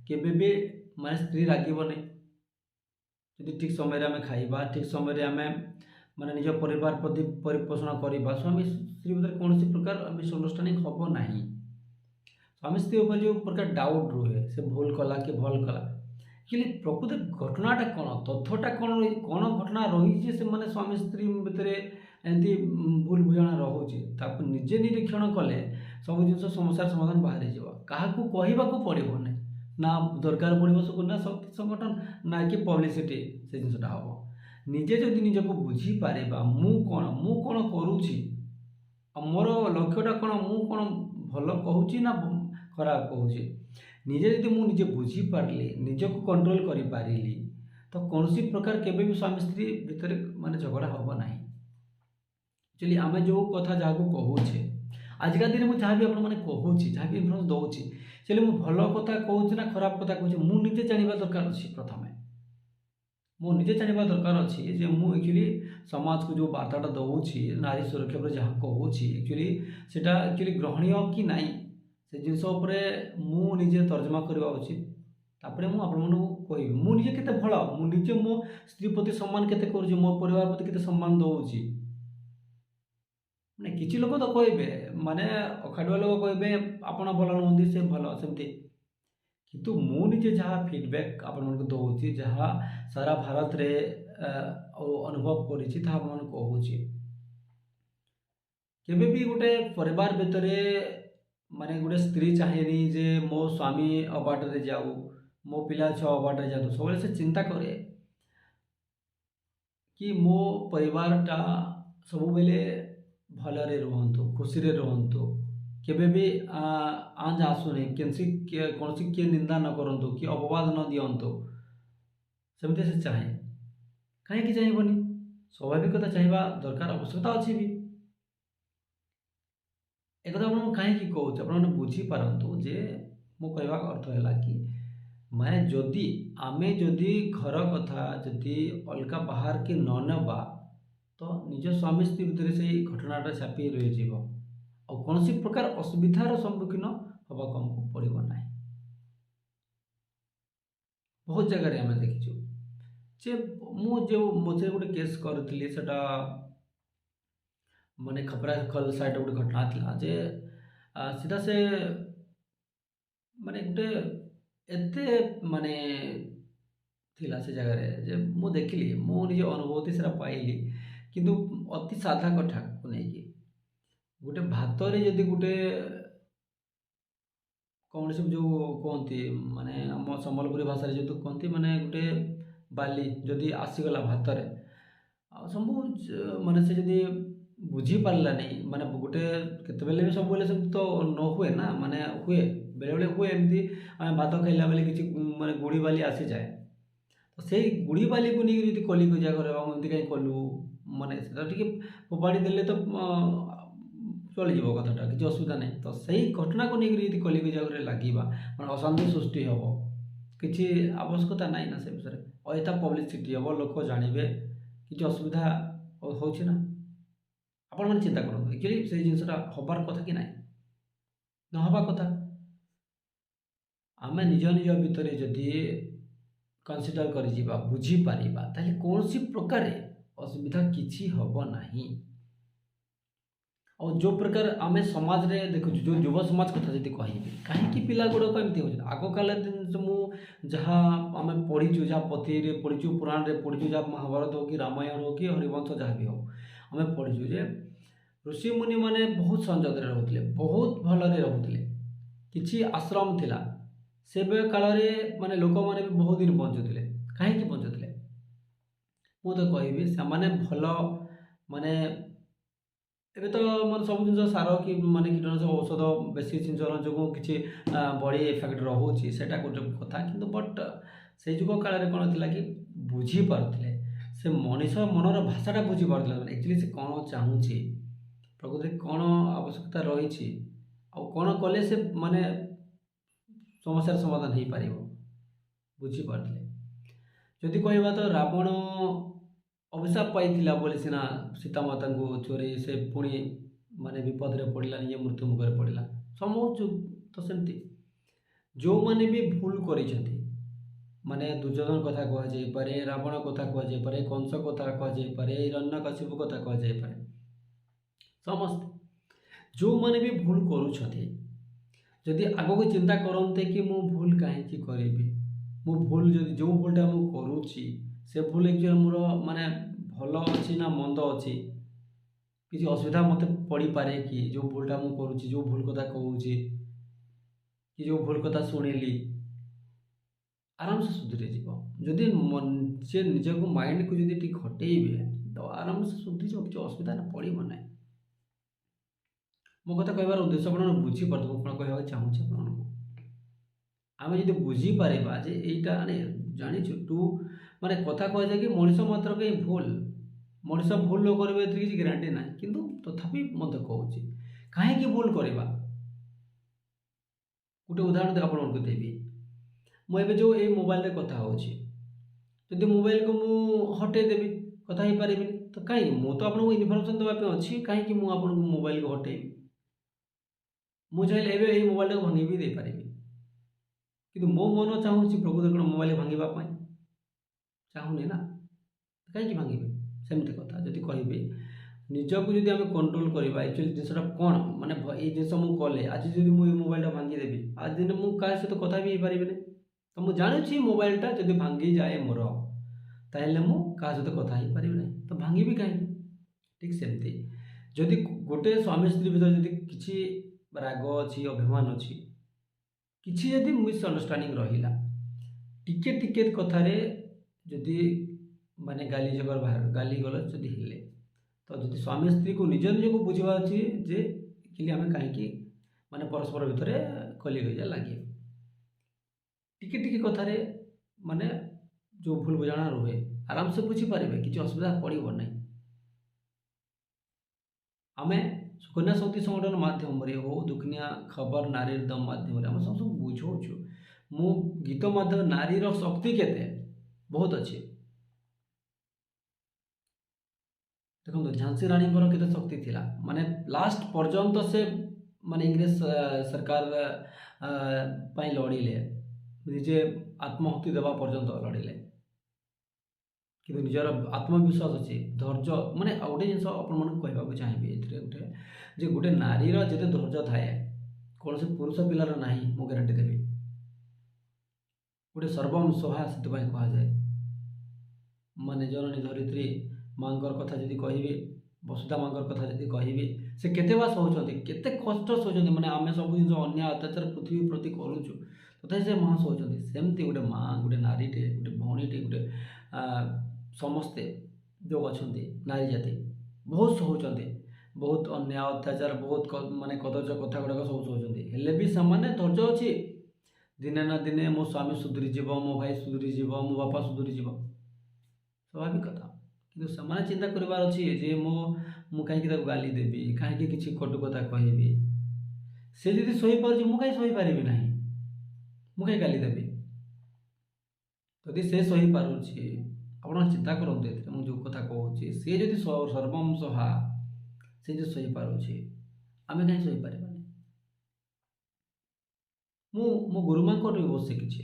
କେବେ ବି ମାନେ ସ୍ତ୍ରୀ ରାଗିବନି। ଯଦି ଠିକ୍ ସମୟରେ ଆମେ ଖାଇବା, ଠିକ୍ ସମୟରେ ଆମେ ମାନେ ନିଜ ପରିବାର ପ୍ରତି ପରିପୋଷଣ କରିବା, ସ୍ୱାମୀ ସ୍ତ୍ରୀ ଭିତରେ କୌଣସି ପ୍ରକାର ମିସ୍ଅଣ୍ଡରଷ୍ଟାଣ୍ଡିଂ ହେବ ନାହିଁ। ସ୍ୱାମୀ ସ୍ତ୍ରୀ ଉପରେ ଯେଉଁ ପ୍ରକାର ଡାଉଟ୍ ରୁହେ, ସେ ଭୁଲ କଲା କି ଭଲ କଲା, କିନ୍ତୁ ପ୍ରକୃତ ଘଟଣାଟା କ'ଣ, ତଥ୍ୟଟା କ'ଣ ଘଟଣା ରହିଛି, ସେମାନେ ସ୍ୱାମୀ ସ୍ତ୍ରୀ ଭିତରେ ଏମିତି ଭୁଲ ବୁଝାମଣା ରହୁଛି, ତାକୁ ନିଜେ ନିରୀକ୍ଷଣ କଲେ ସବୁ ଜିନିଷ ସମସ୍ୟାର ସମାଧାନ ବାହାରିଯିବ। କାହାକୁ କହିବାକୁ ପଡ଼ିବନି, ନା ଦରକାର ପଡ଼ିବ ନା ଶକ୍ତି ସଂଗଠନ, ନା କି ପବ୍ଲିସିଟି ସେ ଜିନିଷଟା ହେବ। ନିଜେ ଯଦି ନିଜକୁ ବୁଝିପାରିବା, ମୁଁ କ'ଣ କରୁଛି, ଆଉ ମୋର ଲକ୍ଷ୍ୟଟା କ'ଣ, ମୁଁ କ'ଣ ଭଲ କହୁଛି ନା ଖରାପ କହୁଛି, ନିଜେ ଯଦି ମୁଁ ନିଜେ ବୁଝିପାରିଲି, ନିଜକୁ କଣ୍ଟ୍ରୋଲ କରିପାରିଲି, ତ କୌଣସି ପ୍ରକାର କେବେ ବି ସ୍ୱାମୀ ସ୍ତ୍ରୀ ଭିତରେ ମାନେ ଝଗଡ଼ା ହେବ ନାହିଁ। ଆକ୍ଚୁଆଲି ଆମେ ଯେଉଁ କଥା ଯାହାକୁ କହୁଛେ, ଆଜିକା ଦିନେ ମୁଁ ଯାହା ବି ଆପଣମାନେ କହୁଛି, ଯାହା ବି ଇନଫର୍ମେସନ୍ ଦେଉଛି, ସେଠି ମୁଁ ଭଲ କଥା କହୁଛି ନା ଖରାପ କଥା କହୁଛି, ମୁଁ ନିଜେ ଜାଣିବା ଦରକାର ଅଛି। ପ୍ରଥମେ ମୁଁ ନିଜେ ଜାଣିବା ଦରକାର ଅଛି ଯେ ମୁଁ ଆକ୍ଚୁଆଲି ସମାଜକୁ ଯେଉଁ ବାର୍ତ୍ତାଟା ଦେଉଛି, ନାରୀ ସୁରକ୍ଷା ଉପରେ ଯାହା କହୁଛି, ସେଟା ଗ୍ରହଣୀୟ କି ନାହିଁ, ସେ ଜିନିଷ ଉପରେ ମୁଁ ନିଜେ ତର୍ଜମା କରିବା ଉଚିତ। ତାପରେ ମୁଁ ଆପଣମାନଙ୍କୁ କହିବି ମୁଁ ନିଜେ କେତେ ଭଲ, ମୁଁ ନିଜେ ମୋ ସ୍ତ୍ରୀ ପ୍ରତି ସମ୍ମାନ କେତେ କରୁଛି, ମୋ ପରିବାର ପ୍ରତି କେତେ ସମ୍ମାନ ଦେଉଛି। ମାନେ କିଛି ଲୋକ ତ କହିବେ, ମାନେ ଅଖାଡ଼ୁଆ ଲୋକ କହିବେ ଆପଣ ଭଲ ନୁହନ୍ତି, ସେ ଭଲ, ସେମିତି। କିନ୍ତୁ ମୁଁ ନିଜେ ଯାହା ଫିଡ଼ବ୍ୟାକ୍ ଆପଣମାନଙ୍କୁ ଦେଉଛି, ଯାହା ସାରା ଭାରତରେ ଅନୁଭବ କରିଛି, ତାହା ଆପଣମାନଙ୍କୁ କହୁଛି। କେବେ ବି ଗୋଟେ ପରିବାର ଭିତରେ ମାନେ ଗୋଟେ ସ୍ତ୍ରୀ ଚାହେଁନି ଯେ ମୋ ସ୍ୱାମୀ ଅବାଟରେ ଯାଉ, ମୋ ପିଲା ଛୁଆ ଅବାଟରେ ଯାଆନ୍ତୁ। ସବୁବେଳେ ସେ ଚିନ୍ତା କରେ କି ମୋ ପରିବାରଟା ସବୁବେଳେ ଭଲରେ ରୁହନ୍ତୁ, ଖୁସିରେ ରୁହନ୍ତୁ, କେବେ ବି ଆଞ୍ଚ ଆସୁନି, କୌଣସି କିଏ ନିନ୍ଦା ନ କରନ୍ତୁ, କିଏ ଅପବାଦ ନ ଦିଅନ୍ତୁ, ସେମିତି ସେ ଚାହେଁ। କାହିଁକି ଚାହିଁବନି? ସ୍ୱାଭାବିକତା ଚାହିଁବା ଦରକାର, ଆବଶ୍ୟକତା ଅଛି ବି। ଏକଥା ଆପଣଙ୍କୁ କାହିଁକି କହୁଛି, ଆପଣମାନେ ବୁଝିପାରନ୍ତୁ ଯେ ମୁଁ କହିବା ଅର୍ଥ ହେଲା କି ମାନେ ଯଦି ଘର କଥା ଯଦି ଅଲଗା ବାହାରକେ ନ ନେବା, ତ ନିଜ ସ୍ୱାମୀ ସ୍ତ୍ରୀ ଭିତରେ ସେଇ ଘଟଣାଟା ଚାପି ରହିଯିବ, ଆଉ କୌଣସି ପ୍ରକାର ଅସୁବିଧାର ସମ୍ମୁଖୀନ ହେବାକୁ ଆମକୁ ପଡ଼ିବ ନାହିଁ। बहुत जगह आम देखीचु जे जो मझे गोटे केस करी सेटा माने खपरा खल साइड गोटे घटना थिला जे सीधा से माने गोटे एते माने थिला से जगह रे जे मु देखिली मो निज अनुभूति सेटा पाइली किंतु अति साधा कथा को लेकिन गोटे भात रे जदि गोटे कौन से जो कहती माने आम सम्बलपुरी भाषा जो कहती माने गोटे बाली जदि आसीगला भात रे सब माने से जदि बुझी पारला नहीं माने गोटे केतबेले भी सब सब तो न हुए ना माने हुए बेले बेले हुए एमती आम भात खाइला बेले किसी माने गुड़ी बाली आसी जाए तो से गुड़ी बाली को नहीं यदि कली कजिया करती कहीं कलु माने फोपाड़ी देले तो चलीज कथाटा किसी असुविधा नहीं तो सही घटना को लेकर यदि कली कजिया लगे मैं अशांति सृष्टि हम किसी आवश्यकता ना ना से विषय अयथा पब्लिसिटी हम लोक जानवे किसी असुविधा होना आपण मैंने चिंता करूँ एक्चुअली से जिनसा हबार कथा कि ना न हवा कथा आम निज निज भितर जदि कनसीडर कर बुझीपर ताले कौन सी प्रकार असुविधा किसी हम ना और जो प्रकार आम समाज रे देखु जो युव समाज कथा जी कह कहीं पिला गुड़ाक एमती हो आग काल जहाँ आम पढ़ीचु जहाँ पथी पढ़ीचु पुराण रे पढ़ीचु जहाँ महाभारत हो कि रामायण हो कि हरिवंश जहाँ भी हो आम पढ़ीचु जे ऋषि मुनि माने बहुत संजोग रोते बहुत भलरे रोते किसी आश्रम थिला से काल माने लोक मैंने भी बहुत दिन बंचुले कहीं बंचुले मुझे कहबी से भल माने एबे तो मतलब सब जिन सार कि माने कीटनाशक औषध बेसी सिंचन जो कि बड़ी इफेक्ट रोचे से गोटे कथा कि बट से जुग काल कौन थी कि बुझी पारे से मनीष मनर भाषाटा बुझी पारे एक्चुअली से कौन चाहूँगी प्रकृति कौन आवश्यकता रही कौन कले से माने समस्यार समाधान हो पार बुझी पारे जदि कहवा तो रावण अभिशाप पाई बोली सीना सीता माता को चोरी से पुणी माने विपद रे पड़ला निजे मृत्यु मुखर पड़ला समझ तो सेमती जो माने भी भूल करिसेंती माने दुर्योधन कथा कह जाई पारे रावण कथा कह जाई पारे कंस कथा कह जाई पारे हिरण्यकशिपु कथा कह जाई पारे समस्त जो माने भी भूल करूछथि जदि आगो चिंता करते कि मु भूल कहीं करी मु भूल जदि जो भूलटा मु करूची से भूल एक्चुअली मोर माने भल अच्छी ना मंद अच्छी किसी असुविधा मत पड़ पारे कि जो भूलटा मु करूची जो भूल कथा कहूँ कि जो भूल कथा शुणिली आराम से सुधरी जदि से निज को माइंड को जदि ठीक हटेबे तो आराम से सुधरी किसी असुविधा ना पड़ो ना मो कथा कहबार उद्देश्य आप बुझीपार कौन कह चाहूँगी आम जब बुझीपर जे यहीटा जाचु टू माने कथा कह जाए कि मनीष मात्र कहीं भूल मनीष भूल न करेंगे किसी ग्यारंटी ना किंतु तथापि मत कहूँ कहीं भूल करवा गोटे उदाहरण आपको देवी मुझे जो ये मोबाइल रे कथा होदी मोबाइल को मु हटेदेवी कथा ही पारि तो कहीं मु तो आपको इनफर्मेशन देवाई अच्छी कहीं मुझे मोबाइल को हटेबी मुझे चाहिए मोबाइल को भांगी भी दे पारि कि मो मन चाहूँगी प्रकृति कौन मोबाइल भांगापी चाहूनी ना कहीं भांगे सेमती कथा जब कह निजक जब आम कंट्रोल करवा एक्चुअली जिनसा कौन माने ये जिस कले आज जब मुझे मोबाइलटा भांगीदेवी आज दिन मुझे क्या सहित कथा भी पारि तो मुझे जानूँ मोबाइलटा जब भांगी जाए मोर ताहले मु क्या सहित कथा ही पारि ना तो भांगी कहीं ठीक सेमती जदि गोटे स्वामी स्त्री भर जब किसी राग अच्छी अभिमान अच्छी किसी जदि मिसअंडरस्टांडिंग रहा टिके टिके कथार जदि माने गाली जगर बाहर गाली गलज जदि हेले तो जदि स्वामी स्त्री को निज निज को बुझा अच्छी जे कि आम कहीं माने परस्पर भितर कली गजा लगे टिके टिके कथार माने जो भूल बुझाणा रुहे आराम से बुझीपारे किसी असुविधा पड़ो ना आम सुकन्या शक्ति संगठन माध्यम हो दुखनिया खबर नारी दम माध्यम आम सब बुझाऊँ मु गीत माध्यम नारी शक्ति केते बहुत अच्छे देखो झांसी रानी केते शक्ति थिला माने लास्ट पर्यंत से माने इंग्रेज सरकार पाई लड़िले ନିଜେ ଆତ୍ମହତି ଦେବା ପର୍ଯ୍ୟନ୍ତ ଲଢ଼ିଲେ। କିନ୍ତୁ ନିଜର ଆତ୍ମବିଶ୍ୱାସ ଅଛି, ଧୈର୍ଯ୍ୟ ମାନେ ଆଉ ଗୋଟେ ଜିନିଷ ଆପଣମାନଙ୍କୁ କହିବାକୁ ଚାହିଁବି ଏଥିରେ ଗୋଟେ, ଯେ ଗୋଟେ ନାରୀର ଯେତେ ଧୈର୍ଯ୍ୟ ଥାଏ କୌଣସି ପୁରୁଷ ପିଲାର ନାହିଁ, ମୁଁ ଗ୍ୟାରେଣ୍ଟି ଦେବି। ଗୋଟେ ସର୍ବଂ ସହା ସେଥିପାଇଁ କୁହାଯାଏ। ମାନେ ଜନନୀ ଧରିତ୍ରୀ ମାଙ୍କର କଥା ଯଦି କହିବି, ବସୁଧା ମାଙ୍କର କଥା ଯଦି କହିବି, ସେ କେତେ ବା ସହୁଛନ୍ତି, କେତେ କଷ୍ଟ ସହୁଛନ୍ତି। ମାନେ ଆମେ ସବୁ ଜିନିଷ ଅନ୍ୟାୟ ଅତ୍ୟାଚାର ପୃଥିବୀ ପ୍ରତି କରୁଛୁ, ତଥାପି ସେ ମା ସହୁଛନ୍ତି। ସେମିତି ଗୋଟେ ମା, ଗୋଟେ ନାରୀଟେ, ଗୋଟେ ଭଉଣୀଟେ, ଗୋଟେ ସମସ୍ତେ ଯେଉଁ ଅଛନ୍ତି ନାରୀ ଜାତି ବହୁତ ସହୁଛନ୍ତି, ବହୁତ ଅନ୍ୟାୟ ଅତ୍ୟାଚାର, ବହୁତ ମାନେ କଦର୍ଯ୍ୟ କଥା ଗୁଡ଼ାକ ସବୁ ସହୁଛନ୍ତି। ହେଲେ ବି ସେମାନେ ଧୈର୍ଯ୍ୟ ଅଛି। ଦିନେ ନା ଦିନେ ମୋ ସ୍ୱାମୀ ସୁଧୁରିଯିବ, ମୋ ଭାଇ ସୁଧୁରିଯିବ, ମୋ ବାପା ସୁଧୁରିଯିବ, ସ୍ୱାଭାବିକ କଥା। କିନ୍ତୁ ସେମାନେ ଚିନ୍ତା କରିବାର ଅଛି ଯେ ମୁଁ କାହିଁକି ତାକୁ ଗାଲି ଦେବି, କାହିଁକି କିଛି କଟୁ କଥା କହିବି। ସେ ଯଦି ସହିପାରୁଛି, ମୁଁ କାହିଁକି ସହିପାରିବି ନାହିଁ, ମୁଁ କାହିଁକି ଗାଲି ଦେବି। ଯଦି ସେ ସହିପାରୁଛି, ଆପଣ ଚିନ୍ତା କରନ୍ତୁ ଏଥିରେ ମୁଁ ଯେଉଁ କଥା କହୁଛି, ସେ ଯଦି ସର୍ବଂ ସହା, ସେ ଯଦି ସହିପାରୁଛି, ଆମେ କାହିଁକି ସହିପାରିବାନି। ମୁଁ ମୋ ଗୁରୁମାଙ୍କଠୁ ବି ବହୁତ ଶିଖିଛି।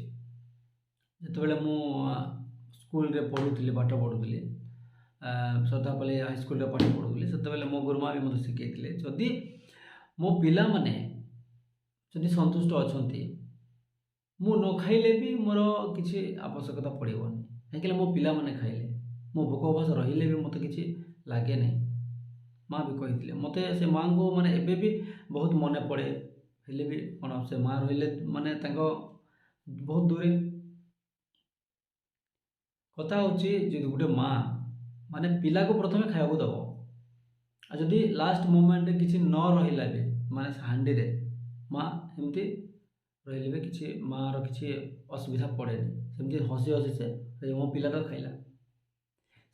ଯେତେବେଳେ ମୁଁ ସ୍କୁଲରେ ପଢ଼ୁଥିଲି, ପାଠ ପଢ଼ୁଥିଲି, ଶ୍ରଦ୍ଧାପଲ୍ଲୀ ହାଇସ୍କୁଲରେ ପାଠ ପଢ଼ୁଥିଲି, ସେତେବେଳେ ମୋ ଗୁରୁମା ବି ମୋତେ ଶିଖାଇଥିଲେ, ଯଦି ମୋ ପିଲାମାନେ ଯଦି ସନ୍ତୁଷ୍ଟ ଅଛନ୍ତି, ମୁଁ ନ ଖାଇଲେ ବି ମୋର କିଛି ଆବଶ୍ୟକତା ପଡ଼ିବନି। କାହିଁକିନା ମୋ ପିଲାମାନେ ଖାଇଲେ, ମୋ ଭୋକ ଉପାସ ରହିଲେ ବି ମୋତେ କିଛି ଲାଗେ ନାହିଁ। ମା ବି କହିଥିଲେ ମୋତେ, ସେ ମାଆଙ୍କୁ ମାନେ ଏବେ ବି ବହୁତ ମନେ ପଡ଼େ। ହେଲେ ବି କ'ଣ, ସେ ମା ରହିଲେ ମାନେ ତାଙ୍କ ବହୁତ ଦୂରେ। କଥା ହେଉଛି, ଯଦି ଗୋଟେ ମା ମାନେ ପିଲାକୁ ପ୍ରଥମେ ଖାଇବାକୁ ଦେବ, ଆଉ ଯଦି ଲାଷ୍ଟ ମୋମେଣ୍ଟରେ କିଛି ନ ରହିଲା ବି ମାନେ ହାଣ୍ଡିରେ, ମା ଏମିତି ରହିଲେ ବି କିଛି ମାଆର କିଛି ଅସୁବିଧା ପଡ଼େନି। ସେମିତି ହସି ହସି ସେ ମୋ ପିଲାଟା ଖାଇଲା।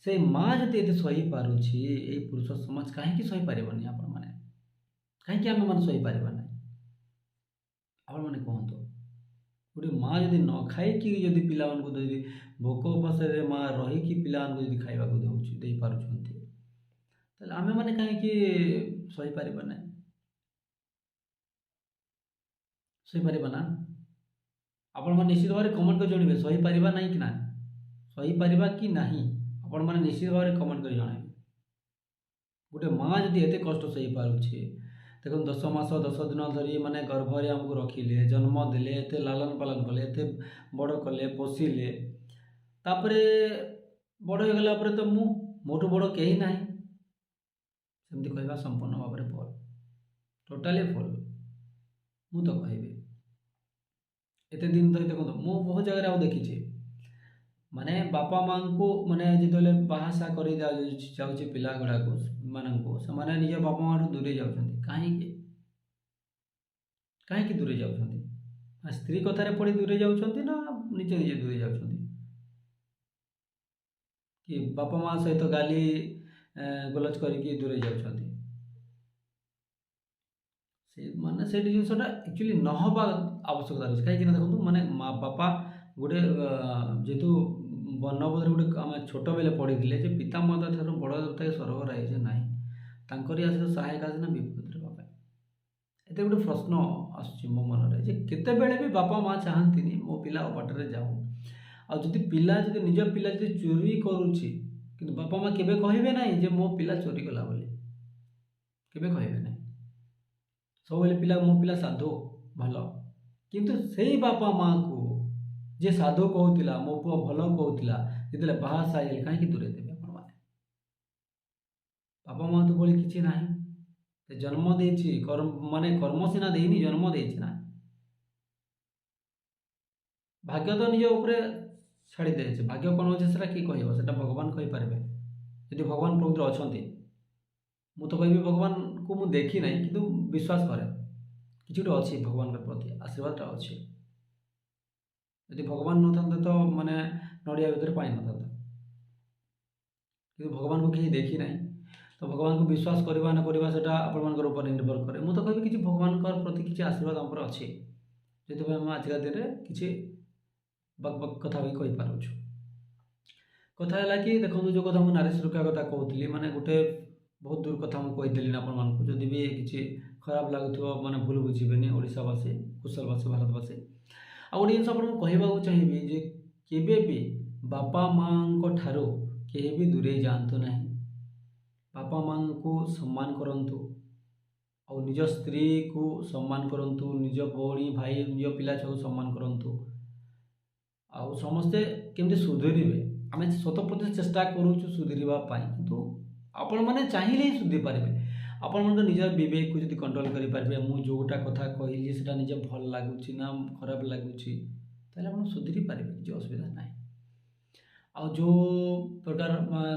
ସେଇ ମା ଯଦି ଏତେ ସହିପାରୁଛି, ଏଇ ପୁରୁଷ ସମାଜ କାହିଁକି ସହିପାରିବନି? ଆପଣମାନେ କାହିଁକି ଆମେମାନେ ସହିପାରିବା ନାହିଁ? ଆପଣମାନେ କୁହନ୍ତୁ। ଗୋଟେ ମା ଯଦି ନ ଖାଇକି ଯଦି ପିଲାମାନଙ୍କୁ ଯଦି ଭୋକ ଉପାସରେ ମା ରହିକି ପିଲାମାନଙ୍କୁ ଯଦି ଖାଇବାକୁ ଦେଇପାରୁଛନ୍ତି, ତାହେଲେ ଆମେମାନେ କାହିଁକି ସହିପାରିବା ନାହିଁ? ସହିପାରିବା ନା? ଆପଣମାନେ ନିଶ୍ଚିତ ଭାବରେ କମେଣ୍ଟ କରି ଜଣାଇବେ, ସହିପାରିବା ନାହିଁ କି ନା, ସହିପାରିବା କି ନାହିଁ, ଆପଣମାନେ ନିଶ୍ଚିତ ଭାବରେ କମେଣ୍ଟ କରି ଜଣାଇବେ। ଗୋଟେ ମା ଯଦି ଏତେ କଷ୍ଟ ସହିପାରୁଛି, ଦେଖନ୍ତୁ 10 ମାସ 10 ଦିନ ଧରି ମାନେ ଗର୍ଭରେ ଆମକୁ ରଖିଲେ, ଜନ୍ମ ଦେଲେ, ଏତେ ଲାଲନ ପାଳନ କଲେ, ଏତେ ବଡ଼ କଲେ, ପୋଷିଲେ, ତାପରେ ବଡ଼ ହୋଇଗଲା ପରେ ତ ମୋଠୁ ବଡ଼ କେହି ନାହିଁ, ସେମିତି କହିବା ସମ୍ପୂର୍ଣ୍ଣ ଭାବରେ ଭୁଲ, ଟୋଟାଲି ଭୁଲ ମୁଁ ତ କହିବି। ଏତେ ଦିନ ଧରି ଦେଖନ୍ତୁ, ମୁଁ ବହୁତ ଜାଗାରେ ଆଉ ଦେଖିଛି, ମାନେ ବାପା ମାଆଙ୍କୁ ମାନେ ଯେତେବେଳେ ବାହାସାହା କରି ଯାଉଛି ପିଲା ଗୁଡ଼ାକୁ ମାନଙ୍କୁ, ସେମାନେ ନିଜ ବାପା ମାଆଠୁ ଦୂରେଇ ଯାଉଛନ୍ତି। କାହିଁକି ଦୂରେଇ ଯାଉଛନ୍ତି? ସ୍ତ୍ରୀ କଥାରେ ପଡ଼ି ଦୂରେଇ ଯାଉଛନ୍ତି ନା ନିଜେ ନିଜେ ଦୂରେଇ ଯାଉଛନ୍ତି? କି ବାପା ମା ସହିତ ଗାଲି ଗଲଜ କରିକି ଦୂରେଇ ଯାଉଛନ୍ତି? ମାନେ ସେଇଠି ଜିନିଷଟା ଆକ୍ଚୁଆଲି ନ ହେବା ଆବଶ୍ୟକତା ରହିଛି। କାହିଁକିନା ଦେଖନ୍ତୁ, ମାନେ ମା ବାପା ଗୋଟେ ଯେହେତୁ ବର୍ଣ୍ଣବୋଧରେ ଗୋଟେ ଆମେ ଛୋଟବେଳେ ପଢ଼ିଥିଲେ ଯେ ପିତା ମାତା ଠାରୁ ବଡ଼ ଦେବତା ସ୍ୱର୍ଗ ରହିଛି ନାହିଁ, ତାଙ୍କରି ଆସିଲେ ସହାୟକ ଆସିନା ବିପଦରେ ବାପା। ଏତେ ଗୋଟେ ପ୍ରଶ୍ନ ଆସୁଛି ମୋ ମନରେ, ଯେ କେତେବେଳେ ବି ବାପା ମା ଚାହାନ୍ତିନି ମୋ ପିଲା ଅବାଟରେ ଯାଉ। ଆଉ ଯଦି ନିଜ ପିଲା ଯଦି ଚୋରି କରୁଛି, କିନ୍ତୁ ବାପା ମା କେବେ କହିବେ ନାହିଁ ଯେ ମୋ ପିଲା ଚୋରି କଲା ବୋଲି, କେବେ କହିବେ ନାହିଁ। ସବୁବେଳେ ମୋ ପିଲା ସାଧୁ ଭଲ। କିନ୍ତୁ ସେଇ ବାପା ମାଆଙ୍କୁ ଯେ ସାଧୁ କହୁଥିଲା, ମୋ ପୁଅ ଭଲ କହୁଥିଲା, ଯେତେବେଳେ ବାହାସାହା ହେଇଗଲେ କାହିଁକି ଦୂରେଇ ଦେବେ ଆପଣମାନେ? ବାପା ମା ତ ଭଳି କିଛି ନାହିଁ। ସେ ଜନ୍ମ ଦେଇଛି, ମାନେ କର୍ମ ସିନା ଦେଇନି, ଜନ୍ମ ଦେଇଛି ନା। ଭାଗ୍ୟ ତ ନିଜ ଉପରେ ଛାଡ଼ି ଦେଇଛି। ଭାଗ୍ୟ କ'ଣ ଅଛି ସେଟା କିଏ କହିବ? ସେଟା ଭଗବାନ କହିପାରିବେ, ଯଦି ଭଗବାନ ପ୍ରକୃତରେ ଅଛନ୍ତି। ମୁଁ ତ କହିବି ଭଗବାନଙ୍କୁ ମୁଁ ଦେଖି ନାହିଁ, କିନ୍ତୁ ବିଶ୍ୱାସ କରେ କିଛି ଗୋଟେ ଅଛି, ଭଗବାନଙ୍କ ପ୍ରତି ଆଶୀର୍ବାଦଟା ଅଛି। ଯଦି ଭଗବାନ ନଥାନ୍ତେ ତ ମାନେ ନଡ଼ିଆ ଭିତରେ ପାଣି ନଥାନ୍ତା। କିନ୍ତୁ ଭଗବାନଙ୍କୁ କେହି ଦେଖି ନାହିଁ, ତ ଭଗବାନଙ୍କୁ ବିଶ୍ୱାସ କରିବା ନ କରିବା ସେଟା ଆପଣମାନଙ୍କର ଉପରେ ନିର୍ଭର କରେ। ମୁଁ ତ କହିବି କିଛି ଭଗବାନଙ୍କର ପ୍ରତି କିଛି ଆଶୀର୍ବାଦ ଆମ ଉପରେ ଅଛି, ସେଥିପାଇଁ ଆମେ ଆଜିକା ଦିନରେ କିଛି ବକ୍ କଥା ବି କହିପାରୁଛୁ। କଥା ହେଲା କି ଦେଖନ୍ତୁ, ଯେଉଁ କଥା ମୁଁ ନାରୀ ସୁରକ୍ଷା କଥା କହୁଥିଲି, ମାନେ ଗୋଟେ ବହୁତ ଦୂର କଥା ମୁଁ କହିଦେଲିନି ଆପଣମାନଙ୍କୁ। ଯଦି ବି କିଛି ଖରାପ ଲାଗୁଥିବ ମାନେ ଭୁଲ ବୁଝିବେନି, ଓଡ଼ିଶାବାସୀ, କୁଶଳବାସୀ, ଭାରତବାସୀ। ଆଉ ଗୋଟେ ଜିନିଷ ଆପଣଙ୍କୁ କହିବାକୁ ଚାହିଁବି ଯେ କେବେ ବି ବାପା ମାଆଙ୍କ ଠାରୁ କେହି ବି ଦୂରେଇ ଯାଆନ୍ତୁ ନାହିଁ। ବାପା ମାଆଙ୍କୁ ସମ୍ମାନ କରନ୍ତୁ, ଆଉ ନିଜ ସ୍ତ୍ରୀକୁ ସମ୍ମାନ କରନ୍ତୁ, ନିଜ ଭଉଣୀ ଭାଇ ନିଜ ପିଲା ଛୁଆକୁ ସମ୍ମାନ କରନ୍ତୁ। ଆଉ ସମସ୍ତେ କେମିତି ସୁଧୁରିବେ, ଆମେ ଶତ ପ୍ରତିଶତ ଚେଷ୍ଟା କରୁଛୁ ସୁଧୁରିବା ପାଇଁ, କିନ୍ତୁ ଆପଣମାନେ ଚାହିଁଲେ ହିଁ ସୁଧରି ପାରିବେ। ଆପଣମାନଙ୍କ ନିଜ ବିବେକକୁ ଯଦି କଣ୍ଟ୍ରୋଲ କରିପାରିବେ, ମୁଁ ଯେଉଁଟା କଥା କହିଲି ସେଟା ନିଜେ ଭଲ ଲାଗୁଛି ନା ଖରାପ ଲାଗୁଛି, ତାହେଲେ ଆପଣ ସୁଧରି ପାରିବେ, କିଛି ଅସୁବିଧା ନାହିଁ। ଆଉ ଯେଉଁ ପ୍ରକାର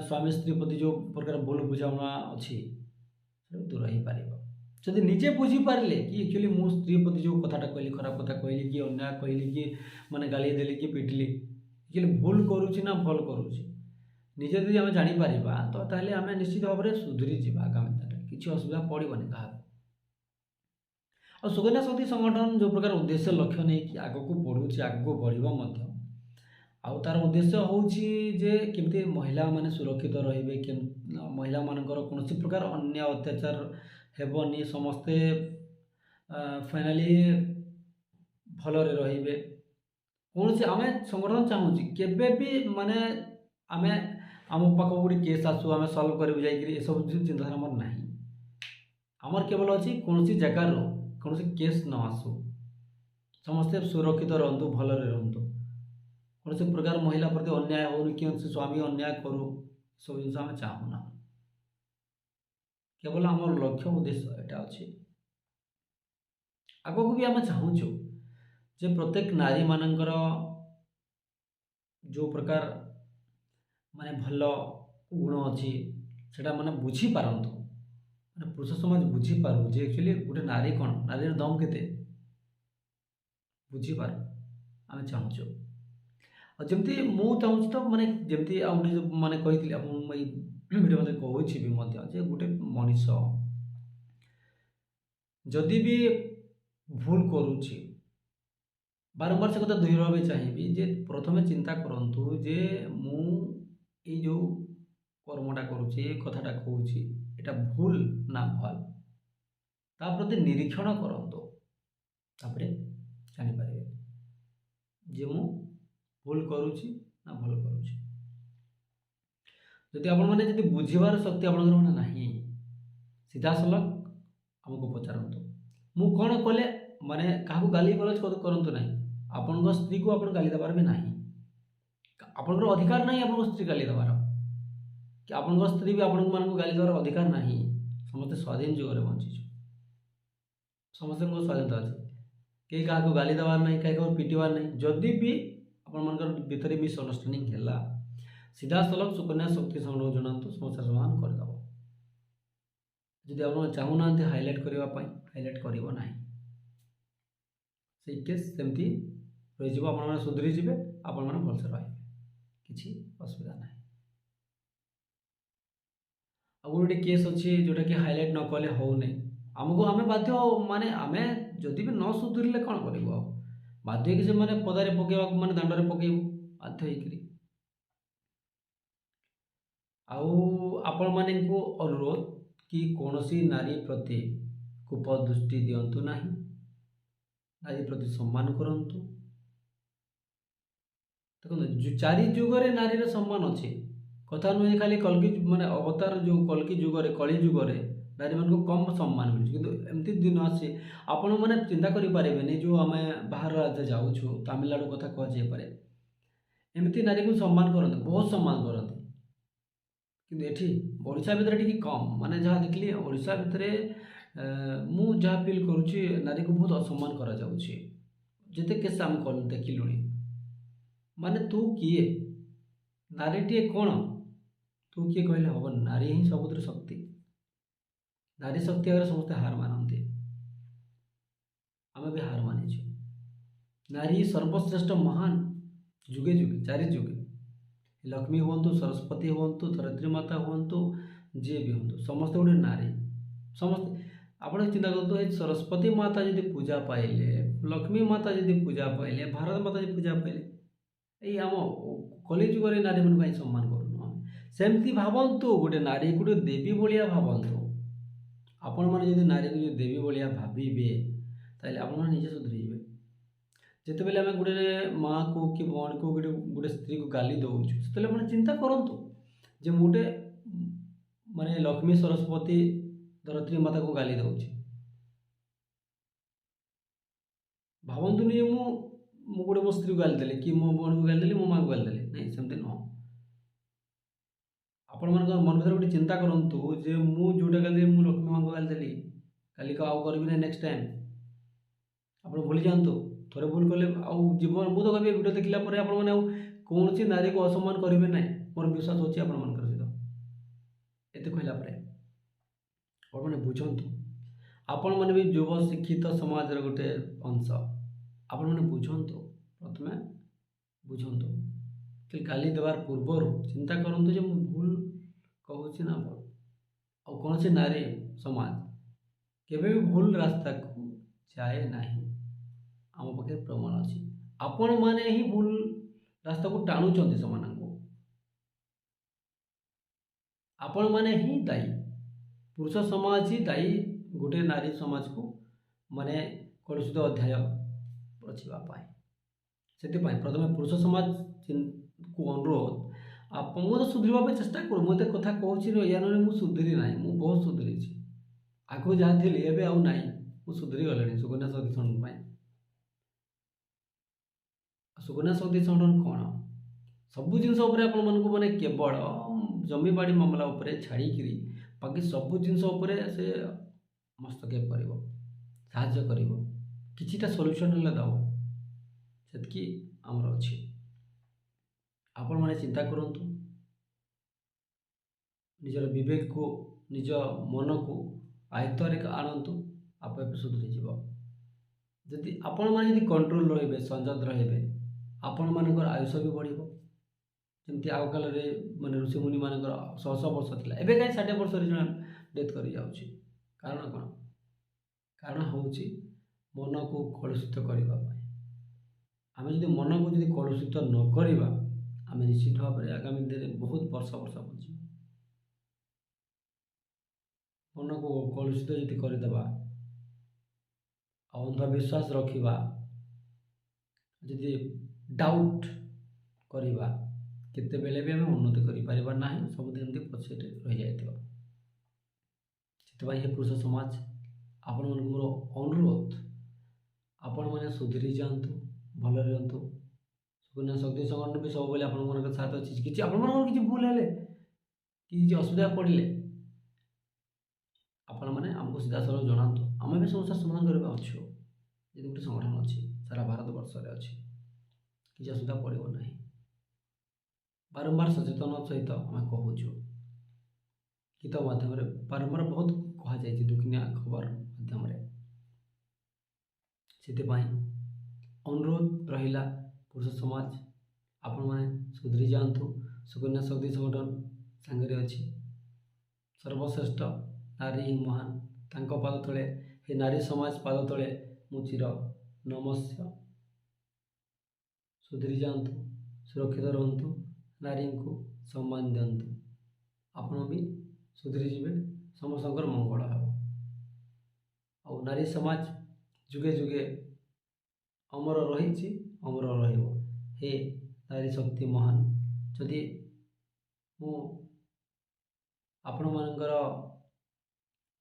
ସ୍ୱାମୀ ସ୍ତ୍ରୀ ପ୍ରତି ଯେଉଁ ପ୍ରକାର ଭୁଲ ବୁଝାମଣା ଅଛି ସେଟା ଦୂର ହେଇପାରିବ ଯଦି ନିଜେ ବୁଝିପାରିଲେ କି ଆକ୍ଚୁଆଲି ମୁଁ ସ୍ତ୍ରୀ ପ୍ରତି ଯେଉଁ କଥାଟା କହିଲି, ଖରାପ କଥା କହିଲି କି ଅନ୍ୟାୟ କହିଲି କି ମାନେ ଗାଳି ଦେଲି କି ପିଟିଲି, ଆକ୍ଚୁଆଲି ଭୁଲ କରୁଛି ନା ଭଲ କରୁଛି, ନିଜେ ଯଦି ଆମେ ଜାଣିପାରିବା ତ ତାହେଲେ ଆମେ ନିଶ୍ଚିତ ଭାବରେ ସୁଧୁରି ଯିବା ଆଗାମୀ ଦିନରେ, କିଛି ଅସୁବିଧା ପଡ଼ିବନି କାହାକୁ। ଆଉ ସୁକନ୍ୟା ଶକ୍ତି ସଂଗଠନ ଯେଉଁ ପ୍ରକାର ଉଦ୍ଦେଶ୍ୟ ଲକ୍ଷ୍ୟ ନେଇକି ଆଗକୁ ବଢ଼ୁଛି, ଆଗକୁ ବଢ଼ିବ ମଧ୍ୟ। ଆଉ ତାର ଉଦ୍ଦେଶ୍ୟ ହେଉଛି ଯେ କେମିତି ମହିଳାମାନେ ସୁରକ୍ଷିତ ରହିବେ, ମହିଳାମାନଙ୍କର କୌଣସି ପ୍ରକାର ଅନ୍ୟାୟ ଅତ୍ୟାଚାର ହେବନି, ସମସ୍ତେ ଫାଇନାଲି ଭଲରେ ରହିବେ। କୌଣସି ଆମେ ସଂଗଠନ ଚାହୁଁଛି କେବେ ବି ମାନେ ଆମେ ଆମ ପାଖକୁ ଗୋଟେ କେସ୍ ଆସୁ ଆମେ ସଲ୍ଭ କରିବୁ ଯାଇକରି, ଏସବୁ ଚିନ୍ତାଧାରା ଆମର ନାହିଁ। ଆମର କେବଳ ଅଛି କୌଣସି ଜାଗାରୁ କୌଣସି କେସ୍ ନ ଆସୁ, ସମସ୍ତେ ସୁରକ୍ଷିତ ରୁହନ୍ତୁ, ଭଲରେ ରୁହନ୍ତୁ, କୌଣସି ପ୍ରକାର ମହିଳା ପ୍ରତି ଅନ୍ୟାୟ ହେଉନି, କୌଣସି ସ୍ୱାମୀ ଅନ୍ୟାୟ କରୁ, ସବୁ ଜିନିଷ ଆମେ ଚାହୁଁନା। କେବଳ ଆମର ଲକ୍ଷ୍ୟ ଉଦ୍ଦେଶ୍ୟ ଏଇଟା ଅଛି। ଆଗକୁ ବି ଆମେ ଚାହୁଁଛୁ ଯେ ପ୍ରତ୍ୟେକ ନାରୀମାନଙ୍କର ଯେଉଁ ପ୍ରକାର ମାନେ ଭଲ ଗୁଣ ଅଛି ସେଟା ମାନେ ବୁଝିପାରନ୍ତୁ, ମାନେ ପୁରୁଷ ସମାଜ ବୁଝିପାରୁ ଯେ ଆକ୍ଚୁଆଲି ଗୋଟେ ନାରୀ କ'ଣ, ନାରୀର ଦମ୍ କେତେ ବୁଝିପାରୁ ଆମେ ଚାହୁଁଛୁ। ଆଉ ଯେମିତି ମୁଁ ଚାହୁଁଛି ତ ମାନେ ଯେମିତି ଆଉ ଗୋଟେ ମାନେ କହିଥିଲି ଆପଣଙ୍କୁ ଏଇ ଭିଡ଼ିଓ ମଧ୍ୟ କହୁଛି ବି ମଧ୍ୟ ଯେ ଗୋଟେ ମଣିଷ ଯଦି ବି ଭୁଲ କରୁଛି, ବାରମ୍ବାର ସେ କଥା ଦୋହରାଇବା ପାଇଁ ଚାହିଁବି ଯେ ପ୍ରଥମେ ଚିନ୍ତା କରନ୍ତୁ ଯେ ମୁଁ ଏଇ ଯେଉଁ କର୍ମଟା କରୁଛି, ଏ କଥାଟା କହୁଛି, ଏଇଟା ଭୁଲ ନା ଭଲ, ତା ପ୍ରତି ନିରୀକ୍ଷଣ କରନ୍ତୁ, ତାପରେ ଜାଣିପାରିବେ ଯେ ମୁଁ ଭୁଲ କରୁଛି ନା ଭଲ କରୁଛି। ଯଦି ଆପଣମାନେ ଯଦି ବୁଝିବାର ଶକ୍ତି ଆପଣଙ୍କର ମାନେ ନାହିଁ, ସିଧାସଳଖ ଆମକୁ ପଚାରନ୍ତୁ, ମୁଁ କ'ଣ କଲେ ମାନେ କାହାକୁ ଗାଲି ଗଲଜ କରନ୍ତୁ ନାହିଁ, ଆପଣଙ୍କ ସ୍ତ୍ରୀକୁ ଆପଣ ଗାଲି ଦେବାର ବି ନାହିଁ, ଆପଣଙ୍କର ଅଧିକାର ନାହିଁ ଆପଣଙ୍କ ସ୍ତ୍ରୀ ଗାଲି ଦେବାର, କି ଆପଣଙ୍କ ସ୍ତ୍ରୀ ବି ଆପଣମାନଙ୍କୁ ଗାଲି ଦେବାର ଅଧିକାର ନାହିଁ। ସମସ୍ତେ ସ୍ୱାଧୀନ ଯୁଗରେ ବଞ୍ଚିଛୁ, ସମସ୍ତଙ୍କ ସ୍ୱାଧୀନତା ଅଛି, କେହି କାହାକୁ ଗାଲି ଦେବାର ନାହିଁ, କେହି କାହାକୁ ପିଟିବାର ନାହିଁ। ଯଦି ବି ଆପଣମାନଙ୍କର ଭିତରେ ମିସ୍ଅଣ୍ଡରଷ୍ଟାଣ୍ଡିଂ ହେଲା, ସିଧାସଳଖ ସୁକନ୍ୟା ଶକ୍ତି ସଂଗଠନକୁ ଜଣାନ୍ତୁ, ସମସ୍ୟା ସମାଧାନ କରିଦେବ। ଯଦି ଆପଣ ଚାହୁଁନାହାନ୍ତି ହାଇଲାଇଟ୍ କରିବା ପାଇଁ, ହାଇଲାଇଟ୍ କରିବ ନାହିଁ, ସେଇ କେସ୍ ସେମିତି ରହିଯିବ, ଆପଣମାନେ ସୁଧୁରି ଯିବେ, ଆପଣମାନେ ଭଲସେ ରହିବେ, କିଛି ଅସୁବିଧା ନାହିଁ। ଆଉ ଗୋଟେ କେସ୍ ଅଛି ଯେଉଁଟାକି ହାଇଲାଇଟ୍ ନ କଲେ ହେଉନି, ଆମକୁ ଆମେ ବାଧ୍ୟ ମାନେ ଆମେ ଯଦି ବି ନ ସୁଧୁରିଲେ କ'ଣ କରିବୁ, ଆଉ ବାଧ୍ୟ ହେଇକି ସେମାନେ ପଦାରେ ପକାଇବାକୁ ମାନେ ଦାଣ୍ଡରେ ପକାଇବୁ ବାଧ୍ୟ ହେଇକରି। ଆଉ ଆପଣମାନଙ୍କୁ ଅନୁରୋଧ କି କୌଣସି ନାରୀ ପ୍ରତି କୁପ ଦୃଷ୍ଟି ଦିଅନ୍ତୁ ନାହିଁ, ନାରୀ ପ୍ରତି ସମ୍ମାନ କରନ୍ତୁ। ଦେଖନ୍ତୁ ଚାରି ଯୁଗରେ ନାରୀର ସମ୍ମାନ ଅଛି, କଥା ନୁହେଁ ଖାଲି କଲ୍କି ମାନେ ଅବତାର ଯେଉଁ କଲ୍କି ଯୁଗରେ କଳି ଯୁଗରେ ନାରୀମାନଙ୍କୁ କମ୍ ସମ୍ମାନ ମିଳୁଛି, କିନ୍ତୁ ଏମିତି ଦିନ ଆସି ଆପଣମାନେ ଚିନ୍ତା କରିପାରିବେନି, ଯେଉଁ ଆମେ ବାହାର ରାଜ୍ୟ ଯାଉଛୁ, ତାମିଲନାଡ଼ୁ କଥା କୁହାଯାଇପାରେ, ଏମିତି ନାରୀକୁ ସମ୍ମାନ କରନ୍ତି, ବହୁତ ସମ୍ମାନ କରନ୍ତି, କିନ୍ତୁ ଏଠି ଓଡ଼ିଶା ଭିତରେ ଟିକେ କମ୍, ମାନେ ଯାହା ଦେଖିଲି ଓଡ଼ିଶା ଭିତରେ ମୁଁ ଯାହା ଫିଲ୍ କରୁଛି ନାରୀକୁ ବହୁତ ଅସମ୍ମାନ କରାଯାଉଛି। ଯେତେ କେସ୍ ଆମେ ଦେଖିଲୁଣି, ମାନେ ତୁ କିଏ, ନାରୀଟିଏ କ'ଣ, ତୁ କିଏ କହିଲେ ହେବନି, ନାରୀ ହିଁ ସବୁଥିରେ ଶକ୍ତି, ନାରୀ ଶକ୍ତି ଆଗରେ ସମସ୍ତେ ହାର ମାନନ୍ତି, ଆମେ ବି ହାର ମାନିଛୁ। ନାରୀ ସର୍ବଶ୍ରେଷ୍ଠ ମହାନ, ଯୁଗେ ଯୁଗେ ଚାରି ଯୁଗେ, ଲକ୍ଷ୍ମୀ ହୁଅନ୍ତୁ, ସରସ୍ୱତୀ ହୁଅନ୍ତୁ, ଧରିତ୍ରୀ ମାତା ହୁଅନ୍ତୁ, ଯିଏ ବି ହୁଅନ୍ତୁ, ସମସ୍ତେ ଗୋଟେ ନାରୀ। ସମସ୍ତେ ଆପଣ ଚିନ୍ତା କରନ୍ତୁ, ଏ ସରସ୍ୱତୀ ମାତା ଯଦି ପୂଜା ପାଇଲେ, ଲକ୍ଷ୍ମୀ ମାତା ଯଦି ପୂଜା ପାଇଲେ, ଭାରତ ମାତା ଯଦି ପୂଜା ପାଇଲେ, ଏଇ ଆମ କଳିଯୁଗରେ ନାରୀମାନଙ୍କୁ କାହିଁ ସମ୍ମାନ କରୁନୁ ଆମେ? ସେମିତି ଭାବନ୍ତୁ, ଗୋଟେ ନାରୀକୁ ଗୋଟେ ଦେବୀ ଭଳିଆ ଭାବନ୍ତୁ। ଆପଣମାନେ ଯଦି ନାରୀକୁ ଯଦି ଦେବୀ ଭଳିଆ ଭାବିବେ, ତାହେଲେ ଆପଣମାନେ ନିଜେ ସୁଧୁରିଯିବେ। ଯେତେବେଳେ ଆମେ ଗୋଟେ ମାଆକୁ କି ଭଉଣୀକୁ ଗୋଟେ ସ୍ତ୍ରୀକୁ ଗାଲି ଦେଉଛୁ, ସେତେବେଳେ ଆପଣ ଚିନ୍ତା କରନ୍ତୁ ଯେ ମୁଁ ଗୋଟେ ମାନେ ଲକ୍ଷ୍ମୀ ସରସ୍ୱତୀ ଧରିତ୍ରୀ ମାତାକୁ ଗାଲି ଦେଉଛି। ଭାବନ୍ତୁନି ଯେ ମୁଁ ଗୋଟେ ମୋ ସ୍ତ୍ରୀକୁ ଗାଲି ଦେଲି କି ମୋ ଭଉଣୀକୁ ଗାଲି ଦେଲି, ମୋ ମାଆକୁ ଗାଲି ଦେଲି, ନାଇଁ ସେମିତି ନୁହଁ। ଆପଣମାନଙ୍କ ମନ ଭିତରେ ଗୋଟେ ଚିନ୍ତା କରନ୍ତୁ ଯେ ମୁଁ ଯେଉଁଟା ଗାଲି ଦେଲି, ମୁଁ ଲକ୍ଷ୍ମୀ ମାଆଙ୍କୁ ଗାଲି ଦେଲି, କାଲି ଆଉ କରିବି ନାହିଁ ନେକ୍ସଟ ଟାଇମ୍। ଆପଣ ଭୁଲି ଯାଆନ୍ତୁ। ଥରେ ଭୁଲ କଲେ ଆଉ ଜୀବନ, ମୁଁ ତ କହିବି ଭିଡ଼ିଓ ଦେଖିଲା ପରେ ଆପଣମାନେ ଆଉ କୌଣସି ନାରୀକୁ ଅସମ୍ମାନ କରିବେ ନାହିଁ, ମୋର ବିଶ୍ୱାସ ଅଛି ଆପଣମାନଙ୍କର ସହିତ। ଏତେ କହିଲା ପରେ ଆପଣମାନେ ବୁଝନ୍ତୁ, ଆପଣମାନେ ବି ଯୁବ ଶିକ୍ଷିତ ସମାଜର ଗୋଟେ ଅଂଶ। ଆପଣମାନେ ବୁଝନ୍ତୁ, ପ୍ରଥମେ ବୁଝନ୍ତୁ କି ଗାଲି ଦେବାର ପୂର୍ବରୁ ଚିନ୍ତା କରନ୍ତୁ ଯେ ମୁଁ ଭୁଲ କହୁଛି ନା ଭୁଲ। ଆଉ କୌଣସି ନାରୀ ସମାଜ କେବେ ବି ଭୁଲ ରାସ୍ତାକୁ ଯାଏ ନାହିଁ। ଆମ ପାଖରେ ପ୍ରମାଣ ଅଛି। ଆପଣମାନେ ହିଁ ଭୁଲ ରାସ୍ତାକୁ ଟାଣୁଛନ୍ତି ସେମାନଙ୍କୁ। ଆପଣମାନେ ହିଁ ଦାୟୀ। ପୁରୁଷ ସମାଜ ହିଁ ଦାୟୀ ଗୋଟେ ନାରୀ ସମାଜକୁ ମାନେ କଳୁଷିତ ଅଧ୍ୟାୟ ରଚିବା ପାଇଁ। ସେଥିପାଇଁ ପ୍ରଥମେ ପୁରୁଷ ସମାଜକୁ ଅନୁରୋଧ, ମୁଁ ତ ସୁଧରିବା ପାଇଁ ଚେଷ୍ଟା କରୁ। ମୁଁ ଏତେ କଥା କହୁଛି ଏଇଆ ନୁହେଁ ମୁଁ ସୁଧୁରି ନାହିଁ, ମୁଁ ବହୁତ ସୁଧୁରିଛି। ଆଗକୁ ଯାହା ଥିଲି ଏବେ ଆଉ ନାହିଁ, ମୁଁ ସୁଧୁରି ଗଲିଣି ସୁକନ୍ୟା ଶକ୍ତି ସଂଗଠନ ପାଇଁ। ସୁକନ୍ୟା ଶକ୍ତି ସଂଗଠନ କ'ଣ? ସବୁ ଜିନିଷ ଉପରେ ଆପଣମାନଙ୍କୁ ମାନେ କେବଳ ଜମିବାଡ଼ି ମାମଲା ଉପରେ ଛାଡ଼ିକିରି ବାକି ସବୁ ଜିନିଷ ଉପରେ ସେ ହସ୍ତକ୍ଷେପ କରିବ, ସାହାଯ୍ୟ କରିବ, କିଛିଟା ସଲ୍ୟୁସନ୍ ହେଲେ ଦେବ। ସେତିକି ଆମର ଅଛି। ଆପଣମାନେ ଚିନ୍ତା କରନ୍ତୁ, ନିଜର ବିବେକକୁ, ନିଜ ମନକୁ ଆୟତ୍ତରେ ଆଣନ୍ତୁ, ଆପେ ଆପେ ସୁଧୁରିଯିବ। ଯଦି ଆପଣମାନେ ଯଦି କଣ୍ଟ୍ରୋଲ ରହିବେ, ସଂଯତ ରହିବେ, ଆପଣମାନଙ୍କର ଆୟୁଷ ବି ବଢ଼ିବ। ଯେମିତି ଆଗ କାଳରେ ମାନେ ଋଷିମୁନିମାନଙ୍କର 100 ବର୍ଷ ଥିଲା, ଏବେ କାହିଁ 60 ବର୍ଷରେ ଜଣେ ଡେଥ୍ କରିଯାଉଛି। କାରଣ କ'ଣ? କାରଣ ହେଉଛି ମନକୁ କଳୁଷିତ କରିବା ପାଇଁ। ଆମେ ଯଦି ମନକୁ ଯଦି କଳୁଷିତ ନ କରିବା, ଆମେ ନିଶ୍ଚିତ ଭାବରେ ଆଗାମୀ ଦିନରେ ବହୁତ ବର୍ଷ ବଞ୍ଚିବା। ମନକୁ କଳୁଷିତ ଯଦି କରିଦେବା, ଆଉ ଅନ୍ଧବିଶ୍ୱାସ ରଖିବା, ଯଦି ଡାଉଟ୍ କରିବା, କେତେବେଳେ ବି ଆମେ ଉନ୍ନତି କରିପାରିବା ନାହିଁ, ସବୁଦିନ ଏମିତି ପଛରେ ରହିଯାଇଥିବା। ସେଥିପାଇଁ ହେ ପୁରୁଷ ସମାଜ, ଆପଣମାନଙ୍କୁ ମୋର ଅନୁରୋଧ, ଆପଣମାନେ ସୁଧୁରି ଯାଆନ୍ତୁ, ଭଲରେ ରୁହନ୍ତୁ। ସୁକନ୍ୟା ଶକ୍ତି ସଂଗଠନ ବି ସବୁବେଳେ ଆପଣମାନଙ୍କ ସାଥ ଅଛି। କିଛି ଆପଣମାନଙ୍କର କିଛି ଭୁଲ ହେଲେ କି କିଛି ଅସୁବିଧା ପଡ଼ିଲେ ଆପଣମାନେ ଆମକୁ ସିଧାସଳଖ ଜଣାନ୍ତୁ। ଆମେ ବି ସମସ୍ୟା ସମାଧାନ କରିବା ଅଛୁ। ଯଦି ଗୋଟେ ସଂଗଠନ ଅଛି, ସାରା ଭାରତ ବର୍ଷରେ ଅଛି, କିଛି ଅସୁବିଧା ପଡ଼ିବ ନାହିଁ। ବାରମ୍ବାର ସଚେତନ ସହିତ ଆମେ କହୁଛୁ, ଗୀତ ମାଧ୍ୟମରେ ବାରମ୍ବାର ବହୁତ କୁହାଯାଇଛି, ଦୁଃଖିନିଆ ଖବର ମାଧ୍ୟମରେ। ସେଥିପାଇଁ ଅନୁରୋଧ ରହିଲା, ପୁରୁଷ ସମାଜ ଆପଣମାନେ ସୁଧୁରି ଯାଆନ୍ତୁ। ସୁକନ୍ୟା ଶକ୍ତି ସଂଗଠନ ସାଙ୍ଗରେ ଅଛି। ସର୍ବଶ୍ରେଷ୍ଠ ନାରୀ ହିଁ ମହାନ, ତାଙ୍କ ପାଦ ତଳେ, ହେ ନାରୀ ସମାଜ ପାଦ ତଳେ ମୁଁ ଚିର ନମସ୍ୟ। ସୁଧୁରି ଯାଆନ୍ତୁ, ସୁରକ୍ଷିତ ରୁହନ୍ତୁ, ନାରୀଙ୍କୁ ସମ୍ମାନ ଦିଅନ୍ତୁ। ଆପଣ ବି ସୁଧୁରି ଯିବେ, ସମସ୍ତଙ୍କର ମଙ୍ଗଳ ହେବ। ଆଉ ନାରୀ ସମାଜ ଯୁଗେ ଯୁଗେ ଅମର ରହିଛି, ଅମର ରହିବ। ହେ ନାରୀ ଶକ୍ତି ମହାନ। ଯଦି ମୁଁ ଆପଣମାନଙ୍କର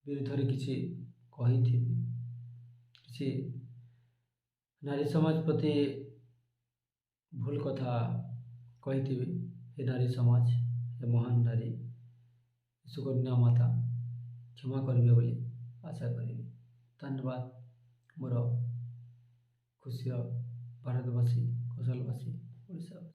ବିରୁଦ୍ଧରେ କିଛି କହିଥିବି, କିଛି ନାରୀ ସମାଜ ପ୍ରତି ଭୁଲ କଥା କହିଥିବି, ହେ ନାରୀ ସମାଜ, ହେ ମହାନ ନାରୀ ସୁକନ୍ୟା ମାତା କ୍ଷମା କରିବେ ବୋଲି ଆଶା କରିବି। ଧନ୍ୟବାଦ। ମୋର ଖୁସିର ଭାରତବାସୀ, କୌଶଳବାସୀ, ଓଡ଼ିଶାବାସୀ।